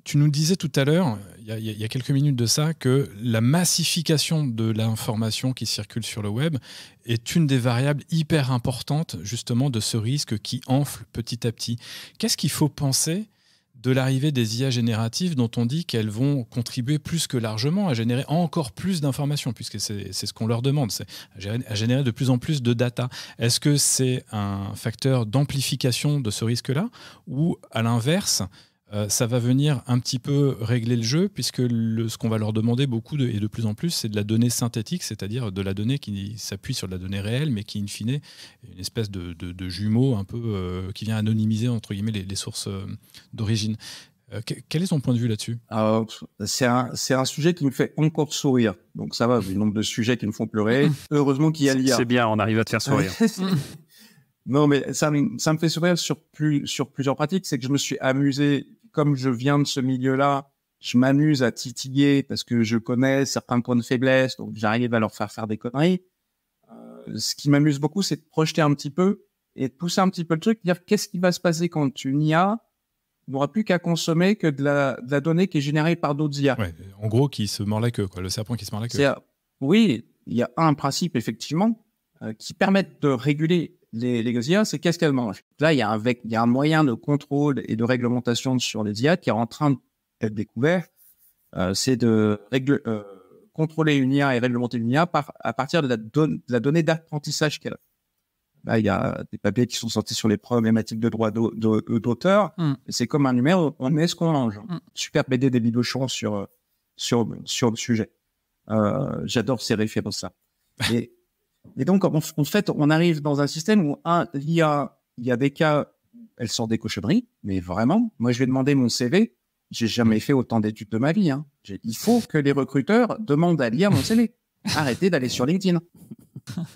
tu nous disais tout à l'heure, il y a quelques minutes de ça, que la massification de l'information qui circule sur le web est une des variables hyper importantes justement de ce risque qui enfle petit à petit. Qu'est-ce qu'il faut penser de l'arrivée des IA génératives dont on dit qu'elles vont contribuer plus que largement à générer encore plus d'informations, puisque c'est ce qu'on leur demande, c'est à générer de plus en plus de data. Est-ce que c'est un facteur d'amplification de ce risque-là ou à l'inverse, ça va venir un petit peu régler le jeu, puisque ce qu'on va leur demander beaucoup et de plus en plus, c'est de la donnée synthétique, c'est-à-dire de la donnée qui s'appuie sur de la donnée réelle, mais qui, in fine, est une espèce de jumeau un peu qui vient anonymiser, entre guillemets, les sources d'origine. Quel est ton point de vue là-dessus ? C'est un sujet qui me fait encore sourire. Donc ça va, vu le nombre de sujets qui me font pleurer. Heureusement qu'il y a l'IA. C'est bien, on arrive à te faire sourire. Non, mais ça me fait sourire sur plusieurs pratiques. C'est que je me suis amusé, comme je viens de ce milieu-là, je m'amuse à titiller parce que je connais certains points de faiblesse, donc j'arrive à leur faire des conneries. Ce qui m'amuse beaucoup, c'est de projeter un petit peu et de pousser un petit peu le truc, dire qu'est-ce qui va se passer quand une IA n'aura plus qu'à consommer que de la donnée qui est générée par d'autres IA. Ouais, en gros, qui se mord la queue, quoi, le serpent qui se mord la queue. Oui, il y a un principe, effectivement, qui permet de réguler les IA, c'est qu'est-ce qu'elles mangent. Là, il y a un moyen de contrôle et de réglementation sur les IA qui est en train d'être découvert. C'est de contrôler une IA et réglementer une IA à partir de la donnée d'apprentissage qu'elle a. Là, il y a des papiers qui sont sortis sur les problématiques de droit d'auteur. C'est comme un numéro, on met ce qu'on mange. Super BD des Bidochons sur le sujet. J'adore ces références-là. Et donc, en fait, on arrive dans un système où l'IA, il y a des cas, elle sort des cochonneries, mais vraiment, moi, je vais demander mon CV. J'ai jamais fait autant d'études de ma vie. Hein. Il faut que les recruteurs demandent à l'IA mon CV. Arrêtez d'aller sur LinkedIn.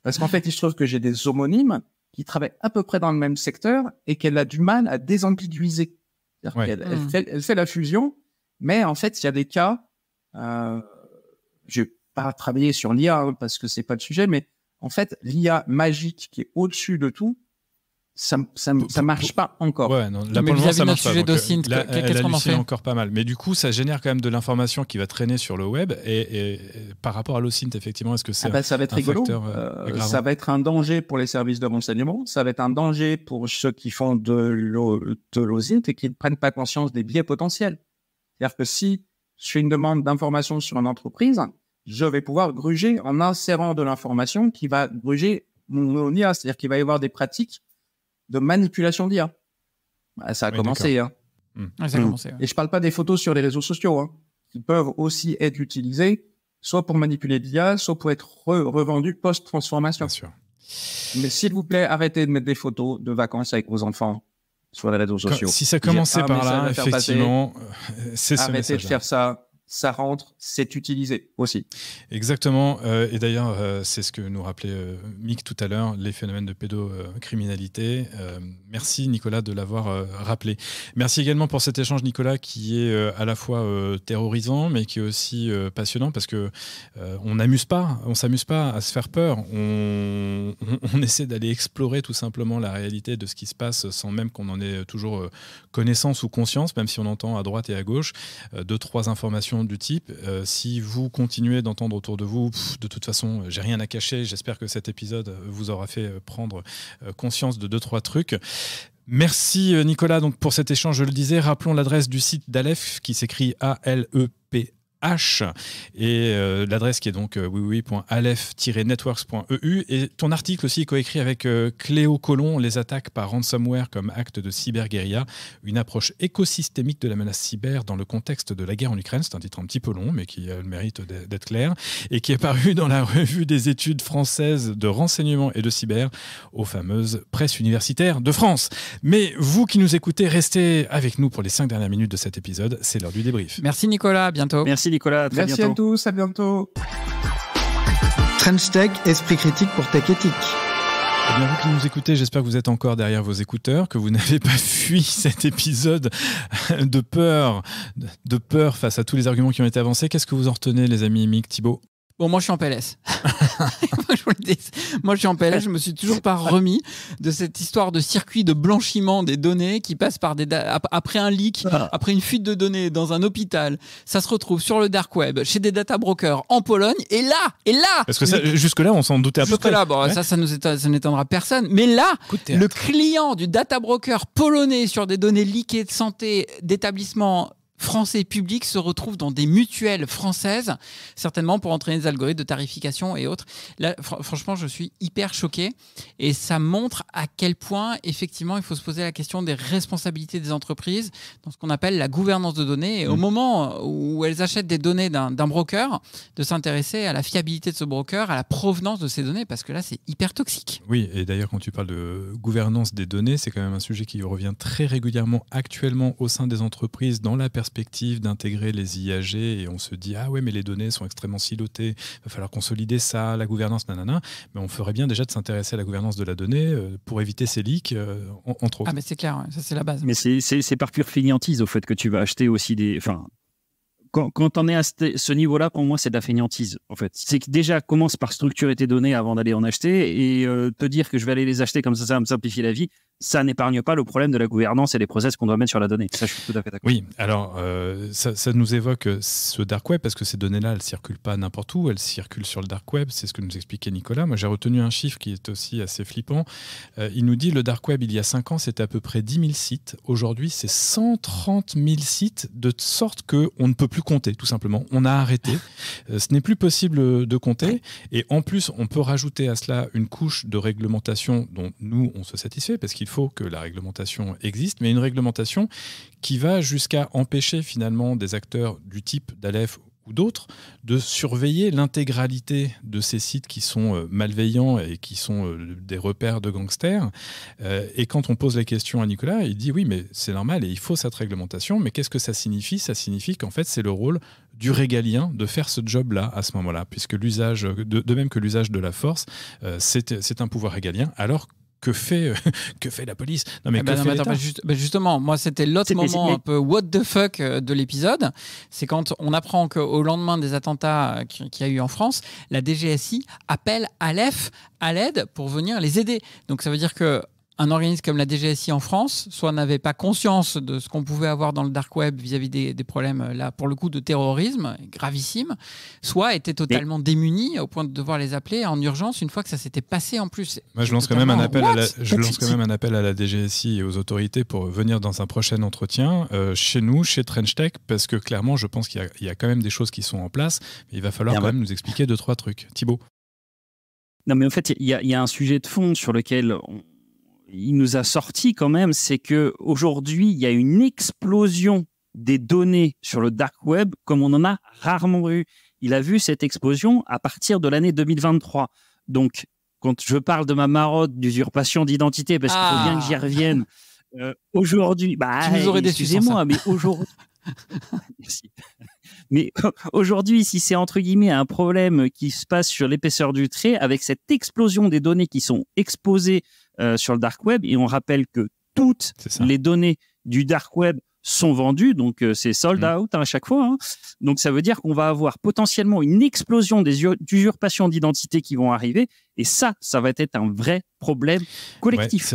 Parce qu'en fait, il se trouve que j'ai des homonymes qui travaillent à peu près dans le même secteur et qu'elle a du mal à désambiguiser. C'est-à-dire qu'elle fait la fusion, mais en fait, il y a des cas, je vais pas travailler sur l'IA parce que c'est pas le sujet, mais en fait, l'IA magique qui est au-dessus de tout, ça marche pas encore. Ouais, non, là, pour le moment, ça marche pas. Là, elle hallucine encore pas mal. Mais du coup, ça génère quand même de l'information qui va traîner sur le web. Et par rapport à l'OSINT, effectivement, est-ce que c'est ça va être rigolo. Ça va être un danger pour les services de renseignement. Ça va être un danger pour ceux qui font de l'OSINT et qui ne prennent pas conscience des biais potentiels. C'est-à-dire que si je fais une demande d'information sur une entreprise, je vais pouvoir gruger en insérant de l'information qui va gruger mon IA. C'est-à-dire qu'il va y avoir des pratiques de manipulation d'IA. Ça a commencé. Hein. Ça a commencé. Ouais. Et je ne parle pas des photos sur les réseaux sociaux, hein, qui peuvent aussi être utilisées soit pour manipuler l'IA, soit pour être revendues post-transformation. Bien sûr. Mais s'il vous plaît, arrêtez de mettre des photos de vacances avec vos enfants sur les réseaux sociaux. Si ça commençait par là, effectivement, c'est ce message. Arrêtez de faire ça. Ça rentre, c'est utilisé aussi. Exactement. Et d'ailleurs, c'est ce que nous rappelait Mick tout à l'heure, les phénomènes de pédocriminalité. Merci Nicolas de l'avoir rappelé. Merci également pour cet échange, Nicolas, qui est à la fois terrorisant, mais qui est aussi passionnant parce que on s'amuse pas à se faire peur. On essaie d'aller explorer tout simplement la réalité de ce qui se passe sans même qu'on en ait toujours connaissance ou conscience, même si on entend à droite et à gauche 2-3 informations du type. Si vous continuez d'entendre autour de vous, de toute façon, j'ai rien à cacher. J'espère que cet épisode vous aura fait prendre conscience de 2-3 trucs. Merci Nicolas donc, pour cet échange. Je le disais, rappelons l'adresse du site d'Aleph qui s'écrit ALEP. Et l'adresse qui est donc www.aleph-networks.eu et ton article aussi coécrit avec Cléo Colomb, les attaques par ransomware comme acte de cyberguérilla, une approche écosystémique de la menace cyber dans le contexte de la guerre en Ukraine. C'est un titre un petit peu long mais qui a le mérite d'être clair et qui est paru dans la revue des études françaises de renseignement et de cyber aux fameuses presses universitaires de France. Mais vous qui nous écoutez, restez avec nous pour les 5 dernières minutes de cet épisode. C'est l'heure du débrief. Merci Nicolas, à bientôt. Merci Nicolas, à très bientôt. Merci à tous, à bientôt. Trench Tech, esprit critique pour Tech Éthique. Eh bien, vous qui nous écoutez, j'espère que vous êtes encore derrière vos écouteurs, que vous n'avez pas fui cet épisode de peur face à tous les arguments qui ont été avancés. Qu'est-ce que vous en retenez, les amis Mick, Thibaut ? Bon, moi je suis en PLS. Moi je suis en PLS, je me suis toujours pas remis de cette histoire de circuit de blanchiment des données qui passe par après un leak, après une fuite de données dans un hôpital. Ça se retrouve sur le dark web, chez des data brokers en Pologne, et là Parce que jusque-là, on s'en doutait à peu près. Jusque-là, bon, ouais. ça n'étonnera personne. Mais là, le client du data broker polonais sur des données leakées de santé d'établissements français publics se retrouvent dans des mutuelles françaises, certainement pour entraîner des algorithmes de tarification et autres. Là, franchement, je suis hyper choqué et ça montre à quel point, effectivement, il faut se poser la question des responsabilités des entreprises dans ce qu'on appelle la gouvernance de données. Et au moment où elles achètent des données d'un broker, de s'intéresser à la fiabilité de ce broker, à la provenance de ces données, parce que là, c'est hyper toxique. Oui, et d'ailleurs, quand tu parles de gouvernance des données, c'est quand même un sujet qui revient très régulièrement actuellement au sein des entreprises dans la perspective d'intégrer les IAG, et on se dit « Ah ouais, mais les données sont extrêmement silotées, il va falloir consolider ça, la gouvernance, nanana ». Mais on ferait bien déjà de s'intéresser à la gouvernance de la donnée pour éviter ces leaks, entre autres. Ah, mais c'est clair, ça c'est la base. Mais c'est par pure fainéantise au fait que tu vas acheter aussi des... Enfin, quand on est à ce niveau-là, pour moi, c'est de la fainéantise, en fait. C'est que déjà, commence par structurer tes données avant d'aller en acheter et te dire que je vais aller les acheter comme ça va me simplifier la vie, ça n'épargne pas le problème de la gouvernance et des process qu'on doit mettre sur la donnée. Ça, je suis tout à fait d'accord. Oui, alors, ça nous évoque ce dark web, parce que ces données-là, elles ne circulent pas n'importe où, elles circulent sur le dark web, c'est ce que nous expliquait Nicolas. Moi, j'ai retenu un chiffre qui est aussi assez flippant. Il nous dit, le dark web, il y a 5 ans, c'était à peu près 10 000 sites. Aujourd'hui, c'est 130 000 sites, de sorte qu'on ne peut plus compter, tout simplement. On a arrêté. Ce n'est plus possible de compter. Et en plus, on peut rajouter à cela une couche de réglementation dont nous, on se satisfait, parce qu'il faut que la réglementation existe, mais une réglementation qui va jusqu'à empêcher finalement des acteurs du type d'Aleph ou d'autres de surveiller l'intégralité de ces sites qui sont malveillants et qui sont des repères de gangsters. Et quand on pose la question à Nicolas, il dit oui, mais c'est normal et il faut cette réglementation, mais qu'est-ce que ça signifie ? Ça signifie qu'en fait, c'est le rôle du régalien de faire ce job-là à ce moment-là, puisque l'usage, de même que l'usage de la force, c'est un pouvoir régalien, alors que fait la police ? Non, mais justement, moi, c'était l'autre moment un peu what the fuck de l'épisode. C'est quand on apprend qu'au lendemain des attentats qu'il y a eu en France, la DGSI appelle Aleph à l'aide pour venir les aider. Donc ça veut dire que un organisme comme la DGSI en France, soit n'avait pas conscience de ce qu'on pouvait avoir dans le dark web vis-à-vis des problèmes, là, pour le coup, de terrorisme gravissimes, soit était totalement démuni au point de devoir les appeler en urgence une fois que ça s'était passé en plus. Moi, je lance quand même un appel à la DGSI et aux autorités pour venir dans un prochain entretien chez nous, chez TrenchTech, parce que clairement, je pense qu'il y a quand même des choses qui sont en place, mais il va falloir quand même nous expliquer 2-3 trucs. Thibaut ? Non, mais en fait, il y a un sujet de fond sur lequel il nous a sorti quand même, c'est qu'aujourd'hui, il y a une explosion des données sur le dark web comme on en a rarement eu. Il a vu cette explosion à partir de l'année 2023. Donc, quand je parle de ma marotte d'usurpation d'identité, parce qu'il faut bien que j'y revienne, aujourd'hui... tu nous aurais déçu, excusez-moi, mais aujourd'hui... Merci. Mais aujourd'hui, si c'est entre guillemets un problème qui se passe sur l'épaisseur du trait, avec cette explosion des données qui sont exposées sur le dark web, et on rappelle que toutes les données du dark web sont vendues, donc c'est sold out à chaque fois. Donc ça veut dire qu'on va avoir potentiellement une explosion des usurpations d'identité qui vont arriver, et ça va être un vrai problème collectif.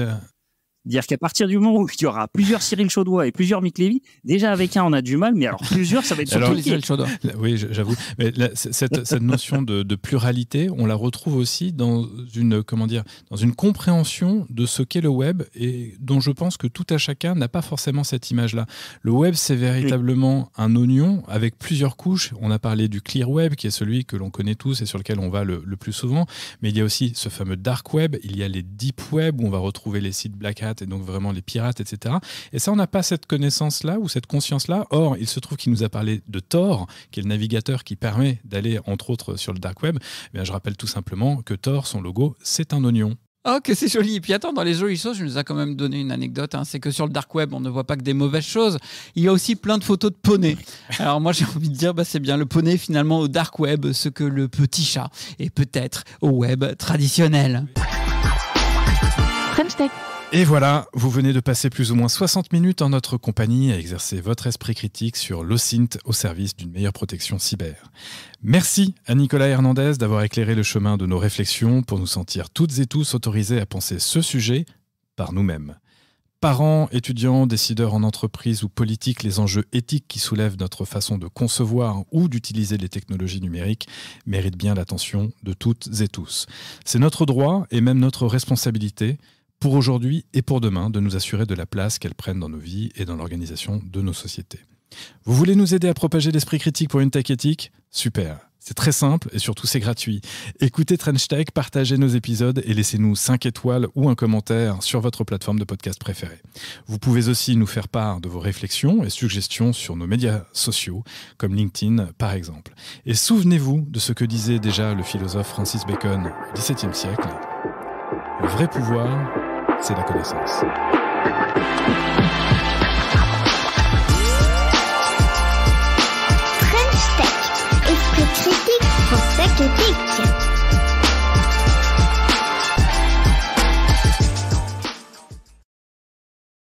Dire qu'à partir du moment où il y aura plusieurs Cyril Chaudois et plusieurs Mick Lévy, déjà avec un on a du mal, mais alors plusieurs ça va être surtout Cyril Chaudois. Oui, j'avoue. Mais cette notion de pluralité, on la retrouve aussi dans une compréhension de ce qu'est le web et dont je pense que tout à chacun n'a pas forcément cette image-là. Le web, c'est véritablement un oignon avec plusieurs couches. On a parlé du clear web, qui est celui que l'on connaît tous et sur lequel on va le plus souvent. Mais il y a aussi ce fameux dark web. Il y a les deep web où on va retrouver les sites Black Hat et donc vraiment les pirates, etc. Et ça, on n'a pas cette connaissance-là ou cette conscience-là. Or, il se trouve qu'il nous a parlé de Tor, qui est le navigateur qui permet d'aller, entre autres, sur le dark web. Eh bien, je rappelle tout simplement que Tor, son logo, c'est un oignon. Oh, que c'est joli. Et puis attends, dans les jolies choses, je nous ai quand même donné une anecdote. C'est que sur le dark web, on ne voit pas que des mauvaises choses. Il y a aussi plein de photos de poneys. Alors moi, j'ai envie de dire, c'est bien le poney finalement au dark web, ce que le petit chat est peut-être au web traditionnel. TrenchTech. Et voilà, vous venez de passer plus ou moins 60 minutes en notre compagnie à exercer votre esprit critique sur l'OSINT au service d'une meilleure protection cyber. Merci à Nicolas Hernandez d'avoir éclairé le chemin de nos réflexions pour nous sentir toutes et tous autorisés à penser ce sujet par nous-mêmes. Parents, étudiants, décideurs en entreprise ou politique, les enjeux éthiques qui soulèvent notre façon de concevoir ou d'utiliser les technologies numériques méritent bien l'attention de toutes et tous. C'est notre droit et même notre responsabilité pour aujourd'hui et pour demain, de nous assurer de la place qu'elles prennent dans nos vies et dans l'organisation de nos sociétés. Vous voulez nous aider à propager l'esprit critique pour une tech éthique ? Super. C'est très simple et surtout c'est gratuit. Écoutez Trench Tech, partagez nos épisodes et laissez-nous 5 étoiles ou un commentaire sur votre plateforme de podcast préférée. Vous pouvez aussi nous faire part de vos réflexions et suggestions sur nos médias sociaux, comme LinkedIn par exemple. Et souvenez-vous de ce que disait déjà le philosophe Francis Bacon au XVIIe siècle. Le vrai pouvoir, c'est la connaissance.